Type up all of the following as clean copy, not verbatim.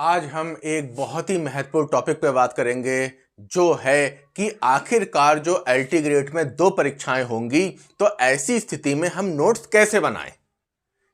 आज हम एक बहुत ही महत्वपूर्ण टॉपिक पे बात करेंगे जो है कि आखिरकार जो एलटी ग्रेड में दो परीक्षाएं होंगी तो ऐसी स्थिति में हम नोट्स कैसे बनाएं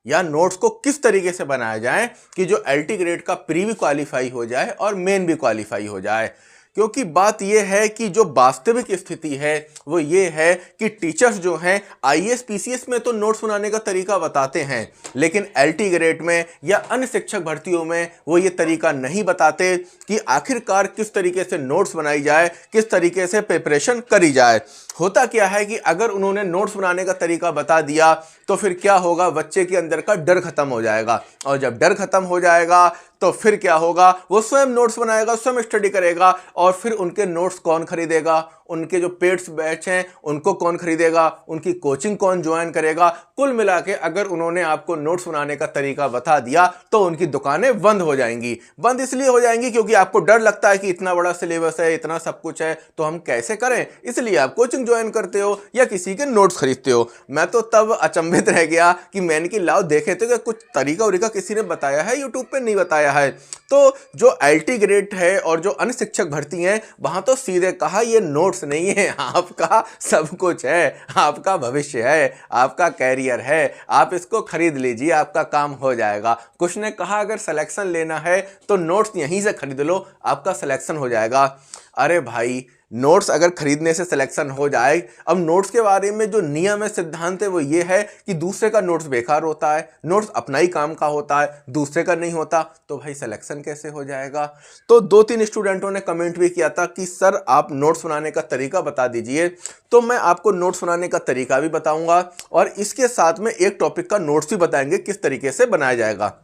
या नोट्स को किस तरीके से बनाया जाए कि जो एलटी ग्रेड का प्री भी क्वालिफाई हो जाए और मेन भी क्वालिफाई हो जाए। क्योंकि बात यह है कि जो वास्तविक स्थिति है वो ये है कि टीचर्स जो हैं आईएएस पीसीएस में तो नोट्स बनाने का तरीका बताते हैं, लेकिन एलटी ग्रेड में या अन्य शिक्षक भर्तियों में वो ये तरीका नहीं बताते कि आखिरकार किस तरीके से नोट्स बनाई जाए, किस तरीके से प्रिपरेशन करी जाए। होता क्या है कि अगर उन्होंने नोट्स बनाने का तरीका बता दिया तो फिर क्या होगा, बच्चे के अंदर का डर खत्म हो जाएगा, और जब डर खत्म हो जाएगा तो फिर क्या होगा, वो स्वयं नोट्स बनाएगा, स्वयं स्टडी करेगा, और फिर उनके नोट्स कौन खरीदेगा, उनके जो पेड्स बैच हैं उनको कौन खरीदेगा, उनकी कोचिंग कौन ज्वाइन करेगा। कुल मिला के अगर उन्होंने आपको नोट्स बनाने का तरीका बता दिया तो उनकी दुकानें बंद हो जाएंगी। बंद इसलिए हो जाएंगी क्योंकि आपको डर लगता है कि इतना बड़ा सिलेबस है, इतना सब कुछ है, तो हम कैसे करें, इसलिए आप कोचिंग ज्वाइन करते हो या किसी के नोट्स खरीदते हो। मैं तो तब अचंभित रह गया कि मैंने कि लाओ देखे थे कि कुछ तरीका उरीका किसी ने बताया है, यूट्यूब पे नहीं बताया है। तो जो एलटी ग्रेड है और जो अन्य शिक्षक भर्ती हैं वहां तो सीधे कहा ये नोट्स नहीं है, आपका सब कुछ है, आपका भविष्य है, आपका कैरियर है, आप इसको खरीद लीजिए, आपका काम हो जाएगा। कुछ ने कहा अगर सिलेक्शन लेना है तो नोट्स यहीं से खरीद लो, आपका सिलेक्शन हो जाएगा। अरे भाई, नोट्स अगर खरीदने से सिलेक्शन हो जाए, अब नोट्स के बारे में जो नियम है, सिद्धांत है, वो ये है कि दूसरे का नोट्स बेकार होता है, नोट्स अपना ही काम का होता है, दूसरे का नहीं होता, तो भाई सिलेक्शन कैसे हो जाएगा। तो 2-3 स्टूडेंटों ने कमेंट भी किया था कि सर आप नोट्स बनाने का तरीका बता दीजिए। तो मैं आपको नोट्स बनाने का तरीका भी बताऊंगा और इसके साथ में एक टॉपिक का नोट्स भी बताएंगे किस तरीके से बनाया जाएगा।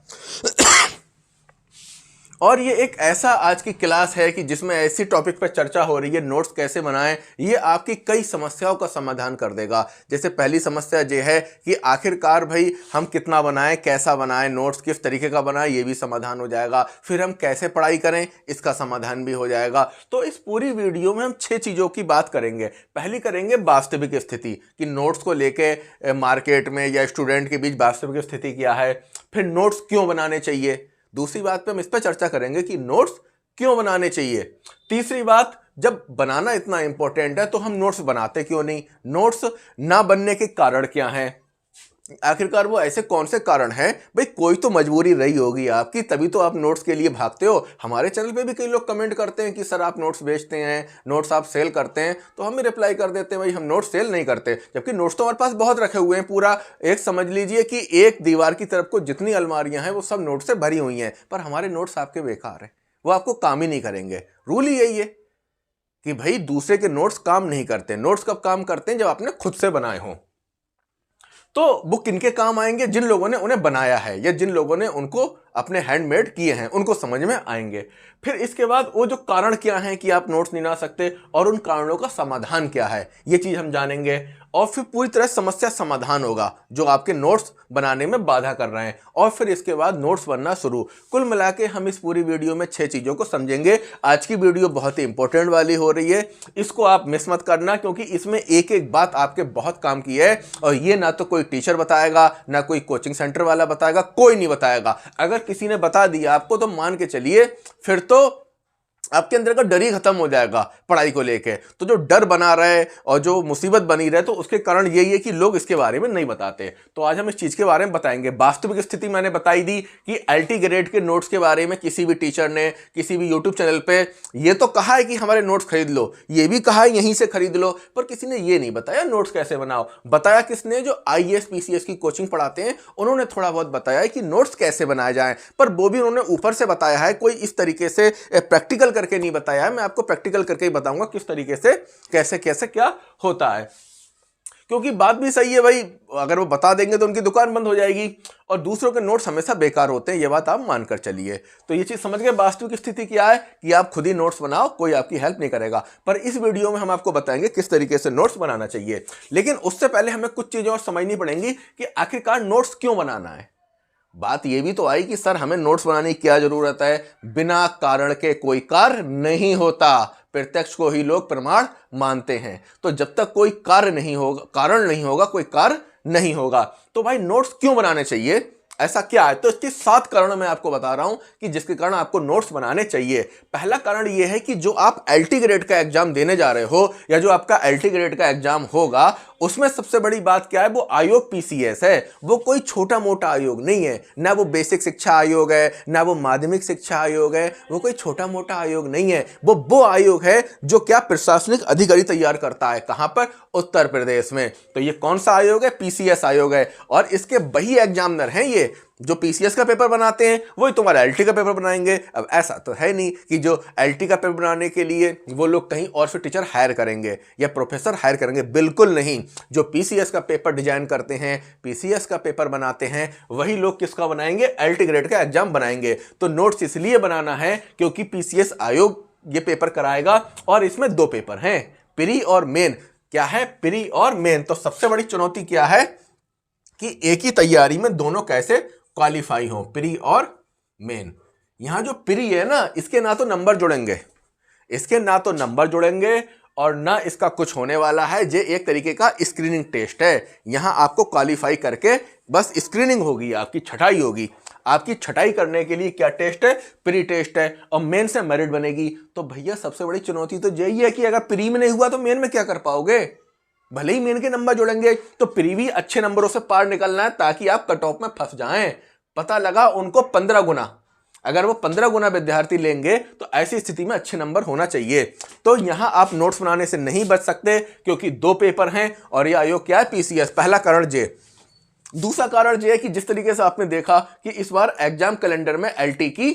और ये एक ऐसा आज की क्लास है कि जिसमें ऐसी टॉपिक पर चर्चा हो रही है, नोट्स कैसे बनाएं, ये आपकी कई समस्याओं का समाधान कर देगा। जैसे पहली समस्या ये है कि आखिरकार भाई हम कितना बनाएं, कैसा बनाएं, नोट्स किस तरीके का बनाएं, ये भी समाधान हो जाएगा। फिर हम कैसे पढ़ाई करें, इसका समाधान भी हो जाएगा। तो इस पूरी वीडियो में हम 6 चीज़ों की बात करेंगे। पहली करेंगे वास्तविक स्थिति कि नोट्स को लेके मार्केट में या स्टूडेंट के बीच वास्तविक स्थिति क्या है, फिर नोट्स क्यों बनाने चाहिए। दूसरी बात पे हम इस पर चर्चा करेंगे कि नोट्स क्यों बनाने चाहिए। तीसरी बात, जब बनाना इतना इंपॉर्टेंट है तो हम नोट्स बनाते क्यों नहीं, नोट्स ना बनने के कारण क्या हैं, आखिरकार वो ऐसे कौन से कारण हैं। भाई कोई तो मजबूरी रही होगी आपकी, तभी तो आप नोट्स के लिए भागते हो। हमारे चैनल पे भी कई लोग कमेंट करते हैं कि सर आप नोट्स बेचते हैं, नोट्स आप सेल करते हैं, तो हम भी रिप्लाई कर देते हैं भाई हम नोट्स सेल नहीं करते, जबकि नोट्स तो हमारे पास बहुत रखे हुए हैं। पूरा एक समझ लीजिए कि एक दीवार की तरफ को जितनी अलमारियां हैं वो सब नोट्स से भरी हुई हैं, पर हमारे नोट्स आपके बेकार हैं, वो आपको काम ही नहीं करेंगे। रूल ही यही है कि भाई दूसरे के नोट्स काम नहीं करते। नोट्स कब काम करते हैं, जब आपने खुद से बनाए हों। तो वो किनके काम आएंगे, जिन लोगों ने उन्हें बनाया है या जिन लोगों ने उनको अपने हैंडमेड किए हैं, उनको समझ में आएंगे। फिर इसके बाद वो जो कारण क्या हैं कि आप नोट्स नहीं बना सकते और उन कारणों का समाधान क्या है, ये चीज हम जानेंगे। और फिर पूरी तरह समस्या समाधान होगा जो आपके नोट्स बनाने में बाधा कर रहे हैं, और फिर इसके बाद नोट्स बनना शुरू। कुल मिला के हम इस पूरी वीडियो में 6 चीजों को समझेंगे। आज की वीडियो बहुत ही इंपॉर्टेंट वाली हो रही है, इसको आप मिस मत करना, क्योंकि इसमें एक एक बात आपके बहुत काम की है। और ये ना तो कोई टीचर बताएगा, ना कोई कोचिंग सेंटर वाला बताएगा, कोई नहीं बताएगा। अगर किसी ने बता दिया आपको तो मान के चलिए फिर तो आपके अंदर का डर ही खत्म हो जाएगा पढ़ाई को लेके। तो जो डर बना रहे और जो मुसीबत बनी रहे, तो उसके कारण यही है कि लोग इसके बारे में नहीं बताते। तो आज हम इस चीज के बारे में बताएंगे। वास्तविक स्थिति मैंने बताई दी कि एलटी ग्रेड के नोट्स के बारे में किसी भी टीचर ने किसी भी यूट्यूब चैनल पे ये तो कहा है कि हमारे नोट्स खरीद लो, ये भी कहा है यहीं से खरीद लो, पर किसी ने ये नहीं बताया नोट्स कैसे बनाओ। बताया किसने, जो आईएएस पीसीएस की कोचिंग पढ़ाते हैं, उन्होंने थोड़ा बहुत बताया है कि नोट्स कैसे बनाए जाएं, पर वो भी उन्होंने ऊपर से बताया है, कोई इस तरीके से प्रैक्टिकल करके नहीं बताया है। मैं आपको प्रैक्टिकल करके ही बताऊंगा किस तरीके से कैसे कैसे क्या होता है। क्योंकि बात भी सही है भाई, अगर वो बता देंगे तो उनकी दुकान बंद हो जाएगी, और दूसरों के नोट्स हमेशा बेकार होते हैं, ये बात आप मानकर चलिए। तो ये चीज समझ गए वास्तविक स्थिति क्या है कि आप खुद ही नोट्स बनाओ, कोई आपकी हेल्प नहीं करेगा। पर इस वीडियो में हम आपको बताएंगे किस तरीके से नोट्स बनाना चाहिए। लेकिन उससे पहले हमें कुछ चीजें और समझनी पड़ेंगी कि आखिरकार नोट्स क्यों बनाना है। बात यह भी तो आई कि सर हमें नोट्स बनाने की क्या जरूरत है, बिना कारण के कोई कार्य नहीं होता, प्रत्यक्ष को ही लोग प्रमाण मानते हैं। तो जब तक कोई कार्य नहीं होगा, कारण नहीं होगा, कोई कार्य नहीं होगा। तो भाई नोट्स क्यों बनाने चाहिए, ऐसा क्या है? तो इसके 7 कारण मैं आपको बता रहा हूं कि जिसके कारण आपको नोट्स बनाने चाहिए। पहला कारण यह है कि जो आप एलटी ग्रेड का एग्जाम देने जा रहे हो या जो आपका एलटी ग्रेड का एग्जाम होगा, उसमें सबसे बड़ी बात क्या है? वो आयोग पीसीएस है। वो कोई छोटा मोटा आयोग नहीं है, ना वो बेसिक शिक्षा आयोग है, ना वो माध्यमिक शिक्षा आयोग है। वो कोई छोटा मोटा आयोग नहीं है। वो आयोग है जो क्या प्रशासनिक अधिकारी तैयार करता है। कहां पर? उत्तर प्रदेश में। तो ये कौन सा आयोग है? पीसीएस आयोग है। और इसके वही एग्जामिनर हैं ये जो पीसीएस का पेपर बनाते हैं, वही तुम्हारा एलटी का पेपर बनाएंगे। अब ऐसा तो है नहीं कि जो एलटी का पेपर बनाने के लिए वो लोग कहीं और से टीचर हायर करेंगे या प्रोफेसर हायर करेंगे, बिल्कुल नहीं। जो पीसीएस का पेपर डिजाइन करते हैं, पीसीएस का पेपर बनाते हैं, वही लोग किसका बनाएंगे? एलटी ग्रेड का एग्जाम बनाएंगे। तो नोट्स इसलिए बनाना है क्योंकि पीसीएस आयोग ये पेपर कराएगा और इसमें 2 पेपर हैं, प्री और मेन। क्या है? प्री और मेन। तो सबसे बड़ी चुनौती क्या है कि एक ही तैयारी में दोनों कैसे क्वालिफाई हो, प्री और मेन। यहां जो प्री है ना, इसके ना तो नंबर जुड़ेंगे, और ना इसका कुछ होने वाला है। ये एक तरीके का स्क्रीनिंग टेस्ट है। यहां आपको क्वालिफाई करके बस स्क्रीनिंग होगी, आपकी छटाई होगी। आपकी छटाई करने के लिए क्या टेस्ट है? प्री टेस्ट है, और मेन से मेरिट बनेगी। तो भैया सबसे बड़ी चुनौती तो यही है कि अगर प्री में नहीं हुआ तो मेन में क्या कर पाओगे? भले ही मेन के नंबर जुड़ेंगे, तो प्री भी अच्छे नंबरों से पार निकलना है ताकि आप कट ऑफ में फंस जाएं। पता लगा उनको 15 गुना, अगर वो 15 गुना विद्यार्थी लेंगे तो ऐसी स्थिति में अच्छे नंबर होना चाहिए। तो यहां आप नोट्स बनाने से नहीं बच सकते क्योंकि 2 पेपर हैं और यह आयोग क्या है? पीसीएस। पहला कारण जे। दूसरा कारण ये है कि जिस तरीके से आपने देखा कि इस बार एग्जाम कैलेंडर में एलटी की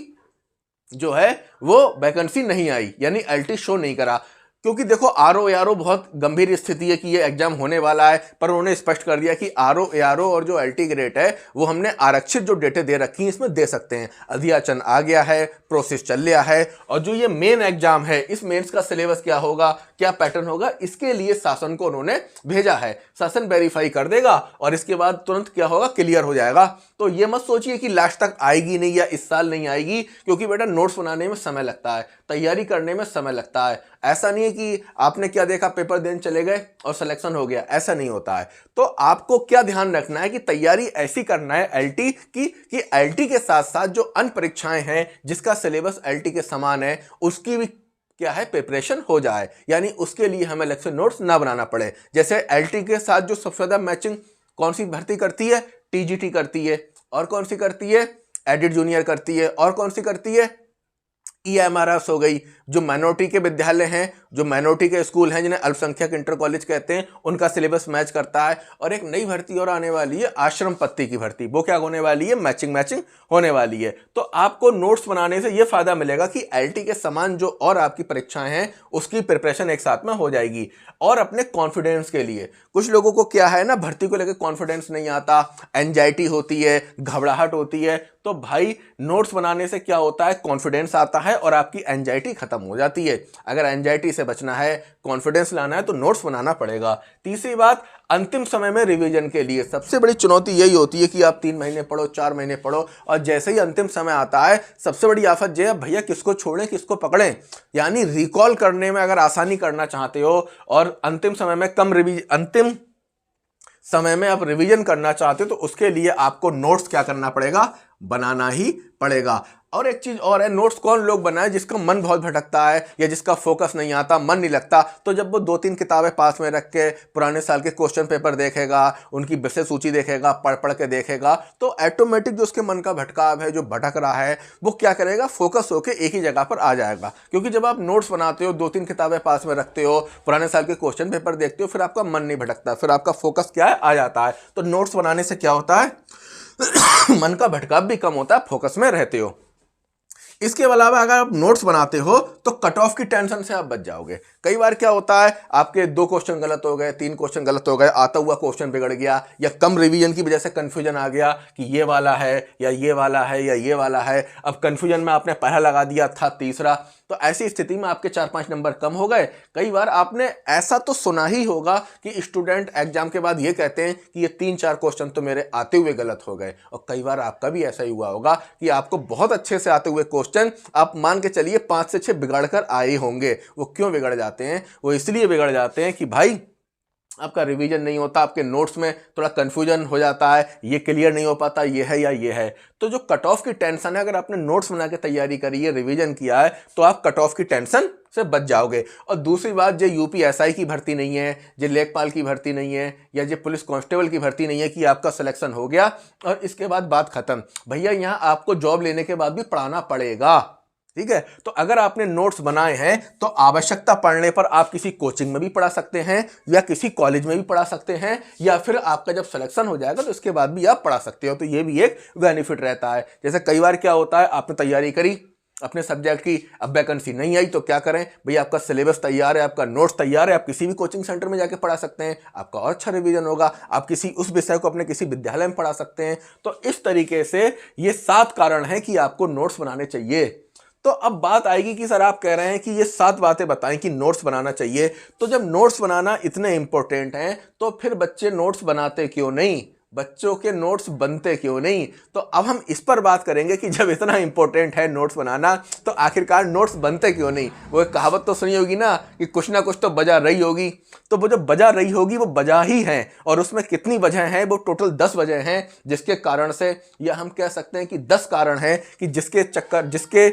जो है वो वैकेंसी नहीं आई, यानी एलटी शो नहीं करा। क्योंकि देखो आरओ एआरओ बहुत गंभीर स्थिति है कि ये एग्जाम होने वाला है, पर उन्होंने स्पष्ट कर दिया कि आरओ एआरओ और जो एलटी ग्रेड है वो हमने आरक्षित जो डेटे दे रखी हैं इसमें दे सकते हैं। अध्याचन आ गया है, प्रोसेस चल रहा है। और जो ये मेन एग्जाम है, इस मेंस का सिलेबस क्या होगा, क्या पैटर्न होगा, इसके लिए शासन को उन्होंने भेजा है। शासन वेरीफाई कर देगा और इसके बाद तुरंत क्या होगा? क्लियर हो जाएगा। तो ये मत सोचिए कि लास्ट तक आएगी नहीं या इस साल नहीं आएगी, क्योंकि बेटा नोट्स बनाने में समय लगता है, तैयारी करने में समय लगता है। ऐसा नहीं है कि आपने क्या देखा, पेपर देने चले गए और सिलेक्शन हो गया, ऐसा नहीं होता है। तो आपको क्या ध्यान रखना है कि तैयारी ऐसी करना है एलटी की कि एलटी के साथ साथ जो अन्य परीक्षाएं हैं जिसका सिलेबस एलटी के समान है, उसकी भी क्या है? प्रिपरेशन हो जाए। यानी उसके लिए हमें अलग से नोट्स ना बनाना पड़े। जैसे एलटी के साथ जो सबसे ज्यादा मैचिंग कौन सी भर्ती करती है? टीजीटी करती है। और कौन सी करती है? एडिट जूनियर करती है। और कौन सी करती है? ईएमआरएस हो गई। जो माइनॉरिटी के विद्यालय हैं, जो माइनॉरिटी के स्कूल हैं, जिन्हें अल्पसंख्यक इंटर कॉलेज कहते हैं, उनका सिलेबस मैच करता है। और एक नई भर्ती और आने वाली है, आश्रम पत्ती की भर्ती। वो क्या होने वाली है? मैचिंग होने वाली है। तो आपको नोट्स बनाने से यह फायदा मिलेगा कि एलटी के समान जो और आपकी परीक्षाएं हैं उसकी प्रिपरेशन एक साथ में हो जाएगी। और अपने कॉन्फिडेंस के लिए, कुछ लोगों को क्या है ना, भर्ती को लेकर कॉन्फिडेंस नहीं आता, एंजाइटी होती है, घबराहट होती है। तो भाई नोट्स बनाने से क्या होता है? कॉन्फिडेंस आता है और आपकी एंजाइटी खत्म हो जाती है। अगर एंजाइटी से बचना है, कॉन्फिडेंस लाना है, तो नोट्स बनाना पड़ेगा। तीसरी बात, अंतिम समय में रिवीजन के लिए सबसे बड़ी चुनौती यही होती है कि आप 3 महीने पढ़ो, 4 महीने पढ़ो, और जैसे ही अंतिम समय आता है सबसे बड़ी आफत यह है, भैया किसको छोड़ें किसको पकड़ें। यानी रिकॉल करने में अगर आसानी करना चाहते हो और अंतिम समय में अंतिम समय में आप रिवीजन करना चाहते हो, तो उसके लिए आपको नोट्स क्या करना पड़ेगा? बनाना ही पड़ेगा। और एक चीज और है, नोट्स कौन लोग बनाए जिसका मन बहुत भटकता है या जिसका फोकस नहीं आता, मन नहीं लगता। तो जब वो 2-3 किताबें पास में रख के पुराने साल के क्वेश्चन पेपर देखेगा, उनकी विषय सूची देखेगा, पढ़ के देखेगा, तो ऑटोमेटिक जो उसके मन का भटकाव है, जो भटक रहा है, वो क्या करेगा? फोकस होकर एक ही जगह पर आ जाएगा। क्योंकि जब आप नोट्स बनाते हो, 2-3 किताबें पास में रखते हो, पुराने साल के क्वेश्चन पेपर देखते हो, फिर आपका मन नहीं भटकता, फिर आपका फोकस क्या है? आ जाता है। तो नोट्स बनाने से क्या होता है? मन का भटकाव भी कम होता है, फोकस में रहते हो। इसके अलावा अगर आप नोट्स बनाते हो तो कट ऑफ की टेंशन से आप बच जाओगे। कई बार क्या होता है, आपके 2 क्वेश्चन गलत हो गए, 3 क्वेश्चन गलत हो गए, आता हुआ क्वेश्चन बिगड़ गया, या कम रिवीजन की वजह से कंफ्यूजन आ गया कि ये वाला है या ये वाला है या ये वाला है। अब कंफ्यूजन में आपने पहला लगा दिया था तीसरा, तो ऐसी स्थिति में आपके 4-5 नंबर कम हो गए। कई बार आपने ऐसा तो सुना ही होगा कि स्टूडेंट एग्जाम के बाद ये कहते हैं कि ये 3-4 क्वेश्चन तो मेरे आते हुए गलत हो गए। और कई बार आपका भी ऐसा ही हुआ होगा कि आपको बहुत अच्छे से आते हुए क्वेश्चन आप मान के चलिए 5 से 6 बिगड़ कर आए होंगे। वो क्यों बिगड़ जाते हैं? वो इसलिए बिगड़ जाते हैं कि भाई आपका रिवीजन नहीं होता, आपके नोट्स में थोड़ा कन्फ्यूजन हो जाता है, ये क्लियर नहीं हो पाता, ये है या ये है। तो जो कट ऑफ की टेंशन है, अगर आपने नोट्स बना के तैयारी करी है, रिवीजन किया है, तो आप कट ऑफ की टेंशन से बच जाओगे। और दूसरी बात, जो यूपीएसआई की भर्ती नहीं है, जो लेखपाल की भर्ती नहीं है, या जो पुलिस कांस्टेबल की भर्ती नहीं है कि आपका सिलेक्शन हो गया और इसके बाद बात खत्म। भैया यहाँ आपको जॉब लेने के बाद भी पढ़ाना पड़ेगा, ठीक है। तो अगर आपने नोट्स बनाए हैं तो आवश्यकता पड़ने पर आप किसी कोचिंग में भी पढ़ा सकते हैं, या किसी कॉलेज में भी पढ़ा सकते हैं, या फिर आपका जब सिलेक्शन हो जाएगा तो इसके बाद भी आप पढ़ा सकते हो। तो ये भी एक बेनिफिट रहता है। जैसे कई बार क्या होता है, आपने तैयारी करी अपने सब्जेक्ट की, अब वैकेंसी नहीं आई तो क्या करें भैया, आपका सिलेबस तैयार है, आपका नोट्स तैयार है, आप किसी भी कोचिंग सेंटर में जाके पढ़ा सकते हैं, आपका और अच्छा रिवीजन होगा, आप किसी उस विषय को अपने किसी विद्यालय में पढ़ा सकते हैं। तो इस तरीके से ये 7 कारण हैं कि आपको नोट्स बनाने चाहिए। तो अब बात आएगी कि सर आप कह रहे हैं कि ये 7 बातें बताएं कि नोट्स बनाना चाहिए, तो जब नोट्स बनाना इतने इंपॉर्टेंट हैं तो फिर बच्चे नोट्स बनाते क्यों नहीं, बच्चों के नोट्स बनते क्यों नहीं? तो अब हम इस पर बात करेंगे कि जब इतना इंपॉर्टेंट है नोट्स बनाना, तो आखिरकार नोट्स बनते क्यों नहीं? वो एक कहावत तो सुनी होगी ना कि कुछ ना कुछ तो बजा रही होगी। तो वो जो बजा रही होगी वो बजा ही है, और उसमें कितनी वजह हैं, वो टोटल 10 वजह हैं, जिसके कारण से, या हम कह सकते हैं कि 10 कारण हैं कि जिसके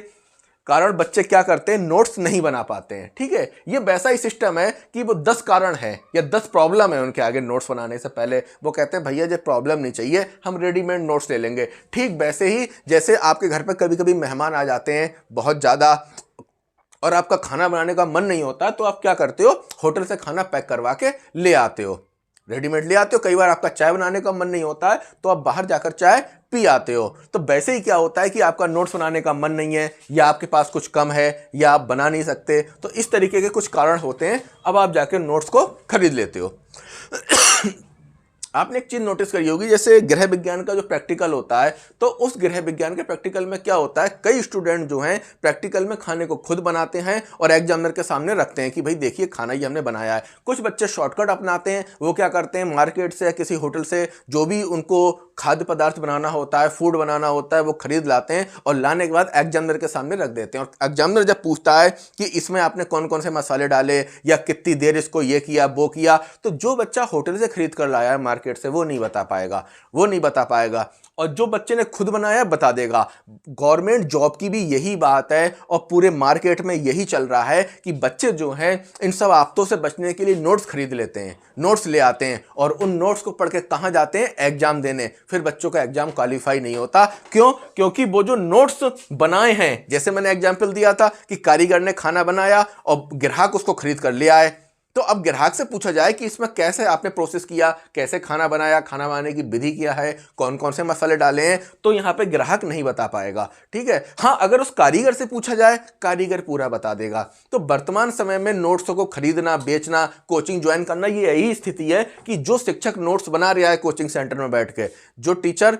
कारण बच्चे क्या करते हैं, नोट्स नहीं बना पाते हैं। ठीक है, ये वैसा ही सिस्टम है कि वो 10 कारण है या 10 प्रॉब्लम है उनके आगे नोट्स बनाने से पहले। वो कहते हैं भैया ये प्रॉब्लम नहीं चाहिए, हम रेडीमेड नोट्स ले लेंगे। ठीक वैसे ही जैसे आपके घर पे कभी कभी मेहमान आ जाते हैं बहुत ज़्यादा, और आपका खाना बनाने का मन नहीं होता, तो आप क्या करते हो, होटल से खाना पैक करवा के ले आते हो, रेडीमेड ले आते हो। कई बार आपका चाय बनाने का मन नहीं होता है तो आप बाहर जाकर चाय पी आते हो। तो वैसे ही क्या होता है कि आपका नोट्स बनाने का मन नहीं है, या आपके पास कुछ कम है, या आप बना नहीं सकते, तो इस तरीके के कुछ कारण होते हैं। अब आप जाकर नोट्स को खरीद लेते हो। आपने एक चीज़ नोटिस करी होगी, जैसे गृह विज्ञान का जो प्रैक्टिकल होता है, तो उस गृह विज्ञान के प्रैक्टिकल में क्या होता है, कई स्टूडेंट जो हैं प्रैक्टिकल में खाने को खुद बनाते हैं और एग्जामिनर के सामने रखते हैं कि भाई देखिए खाना ये हमने बनाया है। कुछ बच्चे शॉर्टकट अपनाते हैं, वो क्या करते हैं, मार्केट से या किसी होटल से जो भी उनको खाद्य पदार्थ बनाना होता है, फूड बनाना होता है, वो खरीद लाते हैं और लाने के बाद एग्जामिनर के सामने रख देते हैं। और एग्जामिनर जब पूछता है कि इसमें आपने कौन कौन से मसाले डाले या कितनी देर इसको ये किया वो किया, तो जो बच्चा होटल से खरीद कर लाया है मार्केट से, वो नहीं बता पाएगा। और जो बच्चे ने खुद बनाया बता देगा। गवर्नमेंट जॉब की भी यही बात है और पूरे मार्केट में यही चल रहा है कि बच्चे जो हैं इन सब आफतों से बचने के लिए नोट्स खरीद लेते हैं, नोट्स ले आते हैं, और उन नोट्स को पढ़ के कहाँ जाते हैं, एग्जाम देने। फिर बच्चों का एग्जाम क्वालिफाई नहीं होता। क्यों? क्योंकि वो जो नोट्स बनाए हैं, जैसे मैंने एग्जाम्पल दिया था कि कारीगर ने खाना बनाया और ग्राहक उसको खरीद कर ले आए, तो अब ग्राहक से पूछा जाए कि इसमें कैसे आपने प्रोसेस किया, कैसे खाना बनाया, खाना बनाने की विधि क्या है, कौन कौन से मसाले डाले हैं, तो यहाँ पे ग्राहक नहीं बता पाएगा। ठीक है, हाँ अगर उस कारीगर से पूछा जाए, कारीगर पूरा बता देगा। तो वर्तमान समय में नोट्सों को खरीदना, बेचना, कोचिंग ज्वाइन करना, ये यही स्थिति है कि जो शिक्षक नोट्स बना रहा है कोचिंग सेंटर में बैठ के, जो टीचर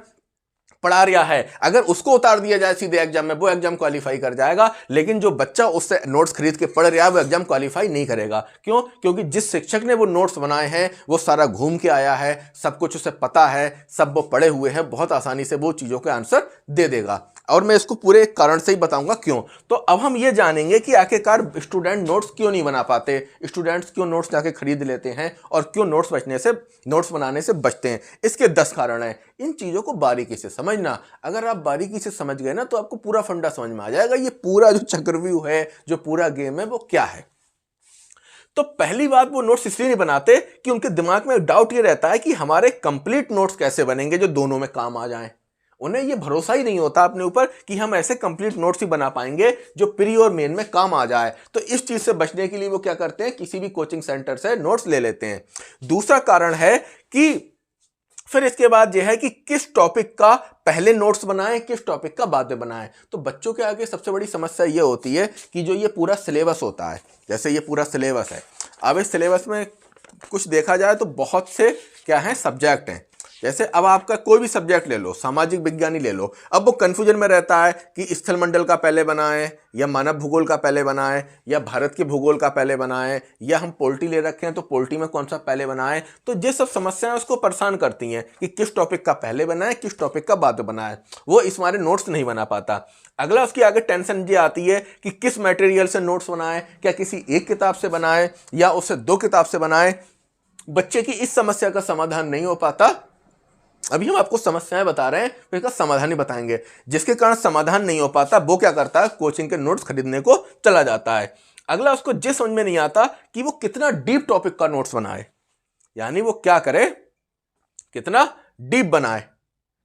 पढ़ा रहा है, अगर उसको उतार दिया जाए सीधे एग्जाम में, वो एग्जाम क्वालिफाई कर जाएगा। लेकिन जो बच्चा उससे नोट्स खरीद के पढ़ रहा है वो एग्जाम क्वालिफाई नहीं करेगा। क्यों? क्योंकि जिस शिक्षक ने वो नोट्स बनाए हैं वो सारा घूम के आया है, सब कुछ उसे पता है, सब वो पढ़े हुए हैं, बहुत आसानी से वो चीज़ों के आंसर दे देगा। और मैं इसको पूरे एक कारण से ही बताऊंगा क्यों। तो अब हम ये जानेंगे कि आखिरकार स्टूडेंट नोट्स क्यों नहीं बना पाते, स्टूडेंट्स क्यों नोट्स जाके खरीद लेते हैं और क्यों नोट्स बनाने से बचते हैं। इसके 10 कारण हैं। इन चीज़ों को बारीकी से समझना, अगर आप बारीकी से समझ गए ना तो आपको पूरा फंडा समझ में आ जाएगा, ये पूरा जो चक्रव्यूह है, जो पूरा गेम है, वो क्या है। तो पहली बात, वो नोट्स इसलिए नहीं बनाते कि उनके दिमाग में डाउट ये रहता है कि हमारे कंप्लीट नोट्स कैसे बनेंगे जो दोनों में काम आ जाएं। उन्हें ये भरोसा ही नहीं होता अपने ऊपर कि हम ऐसे कंप्लीट नोट्स ही बना पाएंगे जो प्री और मेन में काम आ जाए। तो इस चीज से बचने के लिए वो क्या करते हैं, किसी भी कोचिंग सेंटर से नोट्स ले लेते हैं। दूसरा कारण है कि फिर इसके बाद यह है कि किस टॉपिक का पहले नोट्स बनाएं, किस टॉपिक का बाद में बनाएं। तो बच्चों के आगे सबसे बड़ी समस्या ये होती है कि जो ये पूरा सिलेबस होता है, जैसे ये पूरा सिलेबस है, अब इस सिलेबस में कुछ देखा जाए तो बहुत से क्या हैं, सब्जेक्ट हैं। जैसे अब आपका कोई भी सब्जेक्ट ले लो, सामाजिक विज्ञान ही ले लो, अब वो कन्फ्यूजन में रहता है कि स्थल मंडल का पहले बनाएं या मानव भूगोल का पहले बनाएं या भारत के भूगोल का पहले बनाएं, या हम पोल्टी ले रखे हैं तो पोल्टी में कौन सा पहले बनाएं। तो ये सब समस्याएं उसको परेशान करती हैं कि किस टॉपिक का पहले बनाएं, किस टॉपिक का बाद में बनाएं। वो इस मारे नोट्स नहीं बना पाता। अगला उसकी आगे टेंशन ये आती है कि किस मटेरियल से नोट्स बनाएं, क्या किसी एक किताब से बनाएं या उससे 2 किताब से बनाएं। बच्चे की इस समस्या का समाधान नहीं हो पाता। अभी हम आपको समस्याएं बता रहे हैं, फिर इसका समाधान ही बताएंगे। जिसके कारण समाधान नहीं हो पाता वो क्या करता है, कोचिंग के नोट्स खरीदने को चला जाता है। अगला, उसको ये समझ में नहीं आता कि वो कितना डीप टॉपिक का नोट्स बनाए, यानी वो क्या करे, कितना डीप बनाए।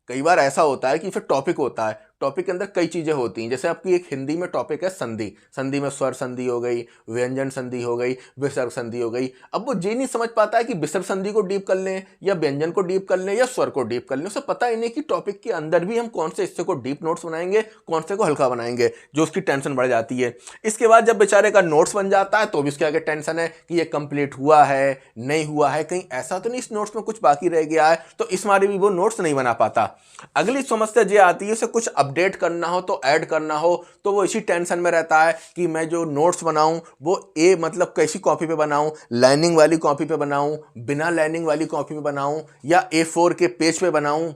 कई बार ऐसा होता है कि फिर टॉपिक होता है, टॉपिक के अंदर कई चीजें होती हैं। जैसे आपकी एक हिंदी में टॉपिक है संधि, संधि में स्वर संधि हो गई, व्यंजन संधि हो गई, विसर्ग संधि हो गई। अब वो ये नहीं समझ पाता है कि विसर्ग संधि को डीप कर लें या व्यंजन को डीप कर लें या स्वर को डीप कर लें। उसे पता ही नहीं कि टॉपिक के अंदर भी हम कौन से हिस्से को डीप नोट्स बनाएंगे, कौन से को हल्का बनाएंगे, जो उसकी टेंशन बढ़ जाती है। इसके बाद जब बेचारे का नोट्स बन जाता है तो भी उसके आगे टेंशन है कि ये कंप्लीट हुआ है नहीं हुआ है, कहीं ऐसा तो नहीं इस नोट्स में कुछ बाकी रह गया है, तो इस मारे भी वो नोट्स नहीं बना पाता। अगली समस्या ये आती है, उसे कुछ अपडेट करना हो तो ऐड करना हो तो वो इसी टेंशन में रहता है कि मैं जो नोट्स बनाऊं वो मतलब कैसी कॉपी पे बनाऊं, लाइनिंग वाली कॉपी पे बनाऊं, बिना लाइनिंग वाली कॉपी पे बनाऊं, या A4 के पेज पे बनाऊं,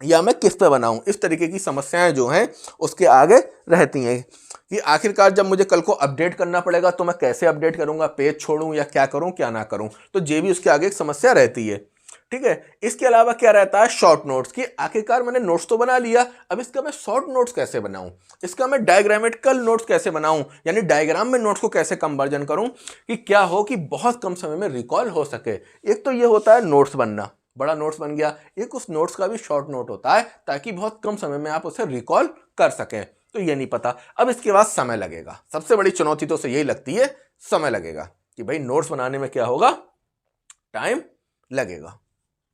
या मैं किस पे बनाऊं। इस तरीके की समस्याएं जो हैं उसके आगे रहती हैं कि आखिरकार जब मुझे कल को अपडेट करना पड़ेगा तो मैं कैसे अपडेट करूंगा, पेज छोड़ूं या क्या करूं क्या ना करूं। तो ये भी उसके आगे एक समस्या रहती है। ठीक है, इसके अलावा क्या रहता है, शॉर्ट नोट्स की। आखिरकार मैंने नोट्स तो बना लिया, अब इसका मैं शॉर्ट नोट्स कैसे बनाऊं, इसका मैं डायग्रामेटिकल नोट्स कैसे बनाऊं, यानी डायग्राम में नोट्स को कैसे कन्वर्जन करूं कि क्या हो कि बहुत कम समय में रिकॉल हो सके। एक तो ये होता है नोट्स बनना, बड़ा नोट्स बन गया, एक उस नोट्स का भी शॉर्ट नोट होता है ताकि बहुत कम समय में आप उसे रिकॉल कर सकें। तो ये नहीं पता। अब इसके बाद समय लगेगा, सबसे बड़ी चुनौती तो उसे यही लगती है, समय लगेगा कि भाई नोट्स बनाने में क्या होगा, टाइम लगेगा।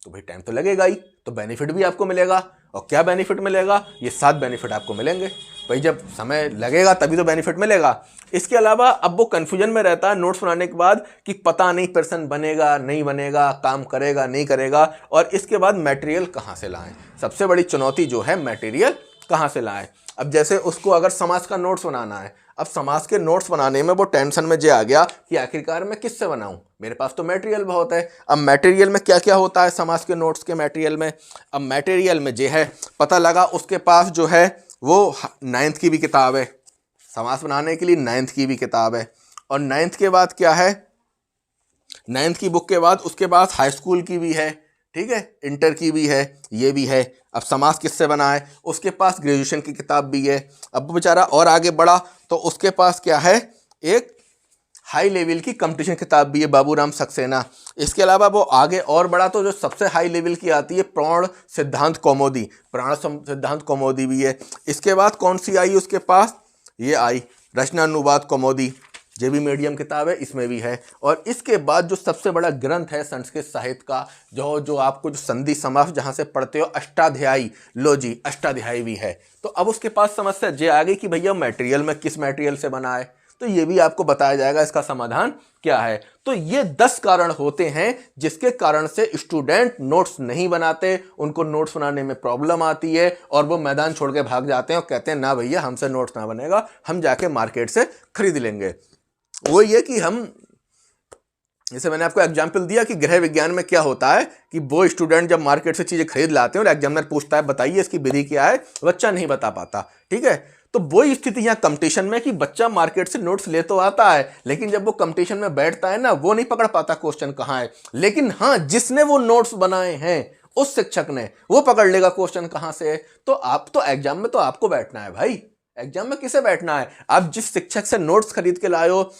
तो भाई टाइम तो लगेगा ही, तो बेनिफिट भी आपको मिलेगा। और क्या बेनिफिट मिलेगा, ये 7 बेनिफिट आपको मिलेंगे। भाई जब समय लगेगा तभी तो बेनिफिट मिलेगा। इसके अलावा अब वो कंफ्यूजन में रहता है नोट्स बनाने के बाद कि पता नहीं प्रश्न बनेगा नहीं बनेगा, काम करेगा नहीं करेगा। और इसके बाद मटेरियल कहाँ से लाएं, सबसे बड़ी चुनौती जो है मटेरियल कहाँ से लाएं। अब जैसे उसको अगर समाज का नोट्स बनाना है, अब समाज के नोट्स बनाने में वो टेंशन में जे आ गया कि आखिरकार मैं किससे बनाऊं, मेरे पास तो मटेरियल बहुत है। अब मटेरियल में क्या क्या होता है समाज के नोट्स के मटेरियल में, अब मटेरियल में जे है पता लगा उसके पास जो है वो 9th की भी किताब है, समाज बनाने के लिए 9th की भी किताब है। और 9th के बाद क्या है, 9th की बुक के बाद उसके पास हाई स्कूल की भी है, ठीक है, इंटर की भी है, ये भी है। अब समाज किससे बना है, उसके पास ग्रेजुएशन की किताब भी है। अब बेचारा और आगे बढ़ा तो उसके पास क्या है, एक हाई लेवल की कंपटीशन किताब भी है, बाबूराम सक्सेना। इसके अलावा वो आगे और बढ़ा तो जो सबसे हाई लेवल की आती है प्राण सिद्धांत कौमुदी, प्राण सिद्धांत कौमुदी भी है। इसके बाद कौन सी आई उसके पास, ये आई रचनानुवाद कौमुदी, ये भी मीडियम किताब है, इसमें भी है। और इसके बाद जो सबसे बड़ा ग्रंथ है संस्कृत साहित्य का, जो आपको जो संधि समास जहाँ से पढ़ते हो, अष्टाध्यायी, लो जी अष्टाध्यायी भी है। तो अब उसके पास समस्या ये आ गई कि भैया मटेरियल में किस मटेरियल से बना है, तो ये भी आपको बताया जाएगा इसका समाधान क्या है। तो ये 10 कारण होते हैं जिसके कारण से स्टूडेंट नोट्स नहीं बनाते, उनको नोट्स बनाने में प्रॉब्लम आती है और वो मैदान छोड़ के भाग जाते हैं और कहते हैं ना भैया हमसे नोट्स ना बनेगा, हम जाके मार्केट से खरीद लेंगे। वो ये कि हम, जैसे मैंने आपको एग्जाम्पल दिया कि गृह विज्ञान में क्या होता है कि वो स्टूडेंट जब मार्केट से चीज़ें खरीद लाते हैं और एग्जामिनर पूछता है बताइए इसकी विधि क्या है, बच्चा नहीं बता पाता। ठीक है, तो वही स्थिति यहाँ कंपटीशन में कि बच्चा मार्केट से नोट्स ले तो आता है लेकिन जब वो कंपटीशन में बैठता है ना, वो नहीं पकड़ पाता क्वेश्चन कहाँ है। लेकिन हाँ, जिसने वो नोट्स बनाए हैं उस शिक्षक ने, वो पकड़ लेगा क्वेश्चन कहाँ से है। तो आप तो एग्जाम में तो आपको बैठना है भाई, एग्जाम में किसे बैठना है, आप जिस शिक्षक से नोट्स खरीद के लाए हो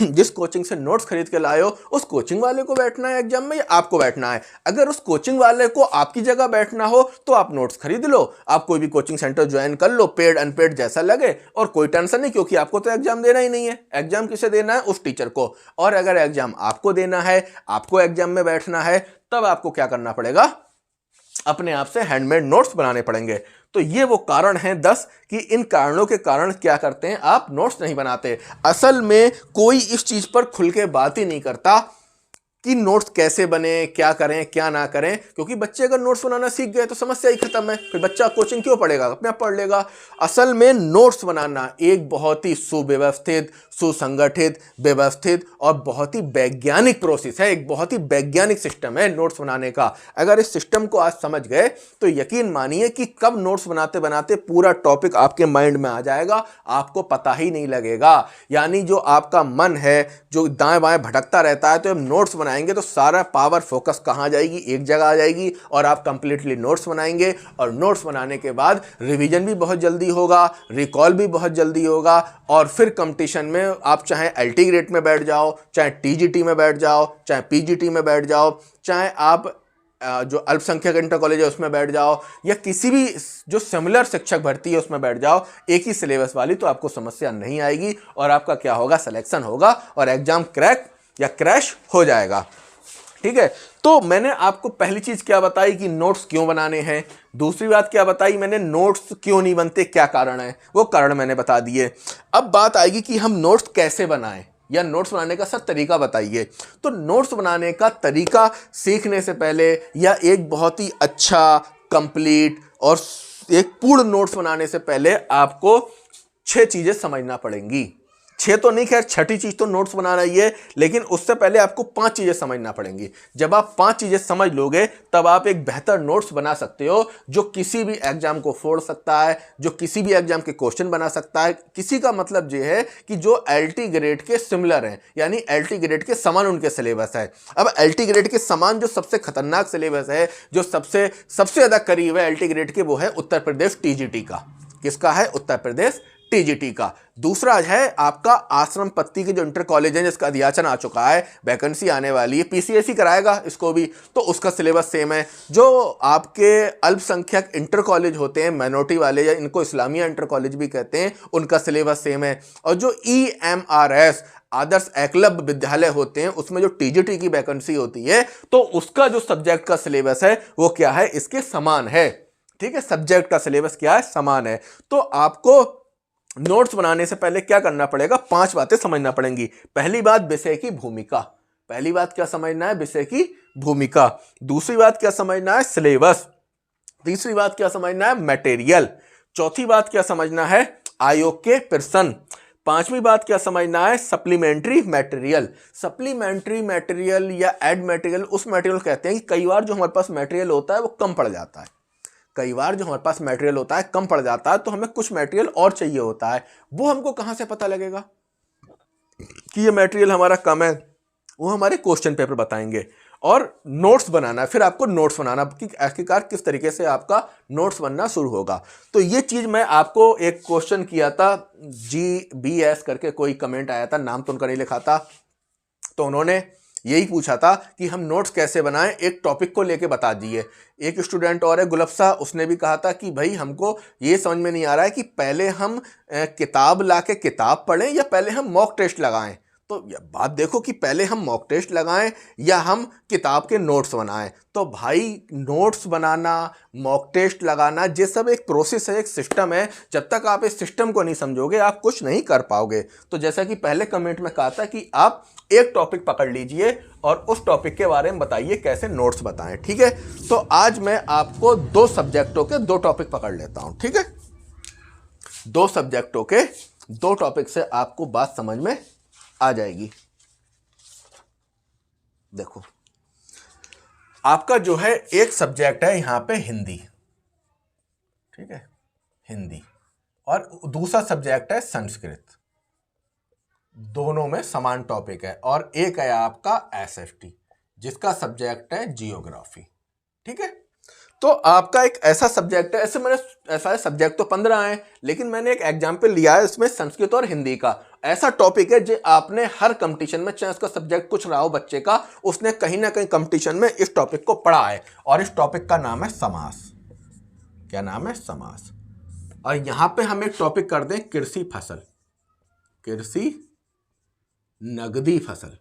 जिस कोचिंग से नोट्स खरीद के लाए हो उस कोचिंग वाले को बैठना है एग्जाम में या आपको बैठना है। अगर उस कोचिंग वाले को आपकी जगह बैठना हो तो आप नोट्स खरीद लो, आप कोई भी कोचिंग सेंटर ज्वाइन कर लो, पेड अनपेड जैसा लगे, और कोई टेंशन नहीं, क्योंकि आपको तो एग्जाम देना ही नहीं है। एग्जाम किसे देना है, उस टीचर को। और अगर एग्जाम आपको देना है, आपको एग्जाम में बैठना है, तब आपको क्या करना पड़ेगा, अपने आप से हैंडमेड नोट्स बनाने पड़ेंगे। तो ये वो कारण हैं 10 कि इन कारणों के कारण क्या करते हैं, आप नोट्स नहीं बनाते। असल में कोई इस चीज पर खुल के बात ही नहीं करता कि नोट्स कैसे बने, क्या करें क्या ना करें, क्योंकि बच्चे अगर नोट्स बनाना सीख गए तो समस्या ही खत्म है, फिर बच्चा कोचिंग क्यों पढ़ेगा, अपने आप पढ़ लेगा। असल में नोट्स बनाना एक बहुत ही सुव्यवस्थित, सुसंगठित, व्यवस्थित और बहुत ही वैज्ञानिक प्रोसेस है, एक बहुत ही वैज्ञानिक सिस्टम है नोट्स बनाने का। अगर इस सिस्टम को आज समझ गए तो यकीन मानिए कि कब नोट्स बनाते बनाते पूरा टॉपिक आपके माइंड में आ जाएगा, आपको पता ही नहीं लगेगा। यानी जो आपका मन है जो दाएं बाएं भटकता रहता है, तो जब नोट्स बनाए बनाएंगे तो सारा पावर फोकस कहाँ जाएगी, एक जगह आ जाएगी और आप कंप्लीटली नोट्स बनाएंगे। और नोट्स बनाने के बाद रिवीजन भी बहुत जल्दी होगा, रिकॉल भी बहुत जल्दी होगा, और फिर कंपटीशन में आप चाहे एलटी ग्रेड में बैठ जाओ, चाहे टीजीटी में बैठ जाओ, चाहे पीजीटी में बैठ जाओ, चाहे आप जो अल्पसंख्यक इंटर कॉलेज है उसमें बैठ जाओ, या किसी भी जो सिमिलर शिक्षक भर्ती है उसमें बैठ जाओ, एक ही सिलेबस वाली, तो आपको समस्या नहीं आएगी और आपका क्या होगा, सिलेक्शन होगा और एग्जाम क्रैक या क्रैश हो जाएगा। ठीक है, तो मैंने आपको पहली चीज क्या बताई कि नोट्स क्यों बनाने हैं, दूसरी बात क्या बताई मैंने, नोट्स क्यों नहीं बनते, क्या कारण है, वो कारण मैंने बता दिए। अब बात आएगी कि हम नोट्स कैसे बनाएं या नोट्स बनाने का सर तरीका बताइए। तो नोट्स बनाने का तरीका सीखने से पहले या एक बहुत ही अच्छा कंप्लीट और एक पूर्ण नोट्स बनाने से पहले आपको 6 चीजें समझना पड़ेंगी। 6 तो नहीं, खैर छठी चीज तो नोट्स बनाना ही है, लेकिन उससे पहले आपको 5 चीजें समझना पड़ेंगी। जब आप 5 चीजें समझ लोगे तब आप एक बेहतर नोट्स बना सकते हो जो किसी भी एग्जाम को फोड़ सकता है, जो किसी भी एग्जाम के क्वेश्चन बना सकता है। किसी का मतलब ये है कि जो एलटी ग्रेड के सिमिलर हैं, यानी एलटी ग्रेड के समान उनके सिलेबस है। अब एलटी ग्रेड के समान जो सबसे खतरनाक सिलेबस है, जो सबसे ज्यादा करीब है एलटी ग्रेड के, वो है उत्तर प्रदेश टीजीटी का। किसका है, उत्तर प्रदेश टीजीटी का। दूसरा है आपका आश्रम पत्ती के जो इंटर कॉलेज है जिसका अध्याचन आ चुका है, वैकेंसी आने वाली है, पीसीएससी कराएगा इसको भी, तो उसका सिलेबस सेम है। जो आपके अल्पसंख्यक इंटर कॉलेज होते हैं, माइनॉरिटी वाले, या इनको इस्लामिया इंटर कॉलेज भी कहते हैं, उनका सिलेबस सेम है। और जो EMRS आदर्श एकलव्य विद्यालय होते हैं, उसमें जो टीजीटी की वैकेंसी होती है, तो उसका जो सब्जेक्ट का सिलेबस है वो क्या है, इसके समान है। ठीक है, सब्जेक्ट का सिलेबस क्या है, समान है। तो आपको नोट्स बनाने से पहले क्या करना पड़ेगा, 5 बातें समझना पड़ेंगी। पहली बात, विषय की भूमिका। पहली बात क्या समझना है, विषय की भूमिका। दूसरी बात क्या समझना है, सिलेबस। तीसरी बात क्या समझना है, मटेरियल। चौथी बात क्या समझना है, आयोग के प्रश्न। पांचवी बात क्या समझना है, सप्लीमेंट्री मटेरियल। सप्लीमेंट्री मटेरियल या एड मटेरियल उस मटेरियल कहते हैं कि कई बार जो हमारे पास मटेरियल होता है वो कम पड़ जाता है। कई बार जो हमारे पास मटेरियल होता है कम पड़ जाता है, तो हमें कुछ मटेरियल और चाहिए होता है। वो हमको कहां से पता लगेगा कि ये मटेरियल हमारा कम है, वो हमारे क्वेश्चन पेपर बताएंगे। और नोट्स बनाना, फिर आपको नोट्स बनाना कि आखिरकार किस तरीके से आपका नोट्स बनना शुरू होगा। तो ये चीज मैं आपको एक क्वेश्चन किया था, GBS करके कोई कमेंट आया था, नाम तो उनका नहीं लिखा था, तो उन्होंने यही पूछा था कि हम नोट्स कैसे बनाएं, एक टॉपिक को लेके बता दिए। एक स्टूडेंट और है गुलफ्सा, उसने भी कहा था कि भाई हमको ये समझ में नहीं आ रहा है कि पहले हम किताब लाके किताब पढ़ें या पहले हम मॉक टेस्ट लगाएं। तो बात देखो कि पहले हम मॉक टेस्ट लगाएं या हम किताब के नोट्स बनाएं। तो भाई नोट्स बनाना, मॉक टेस्ट लगाना, ये सब एक प्रोसेस है, एक सिस्टम है। जब तक आप इस सिस्टम को नहीं समझोगे आप कुछ नहीं कर पाओगे। तो जैसा कि पहले कमेंट में कहा था कि आप एक टॉपिक पकड़ लीजिए और उस टॉपिक के बारे में बताइए कैसे नोट्स बताएं। ठीक है, तो आज मैं आपको 2 सब्जेक्टों के 2 टॉपिक पकड़ लेता हूं। ठीक है, 2 सब्जेक्टों के 2 टॉपिक से आपको बात समझ में आ जाएगी। देखो, आपका जो है एक सब्जेक्ट है यहां पे हिंदी, ठीक है, हिंदी, और दूसरा सब्जेक्ट है संस्कृत। दोनों में समान टॉपिक है। और एक है आपका SST जिसका सब्जेक्ट है जियोग्राफी। ठीक है, तो आपका एक ऐसा सब्जेक्ट है, ऐसे मैंने ऐसा सब्जेक्ट तो 15 है, लेकिन मैंने एक एग्जाम्पल लिया है इसमें संस्कृत और हिंदी का। ऐसा टॉपिक है जो आपने हर कंपटीशन में, चाहे उसका सब्जेक्ट कुछ रहा हो बच्चे का, उसने कहीं ना कहीं कंपटीशन में इस टॉपिक को पढ़ा है। और इस टॉपिक का नाम है समास। क्या नाम है, समास। और यहां पे हम एक टॉपिक कर दें कृषि फसल, कृषि नगदी फसल।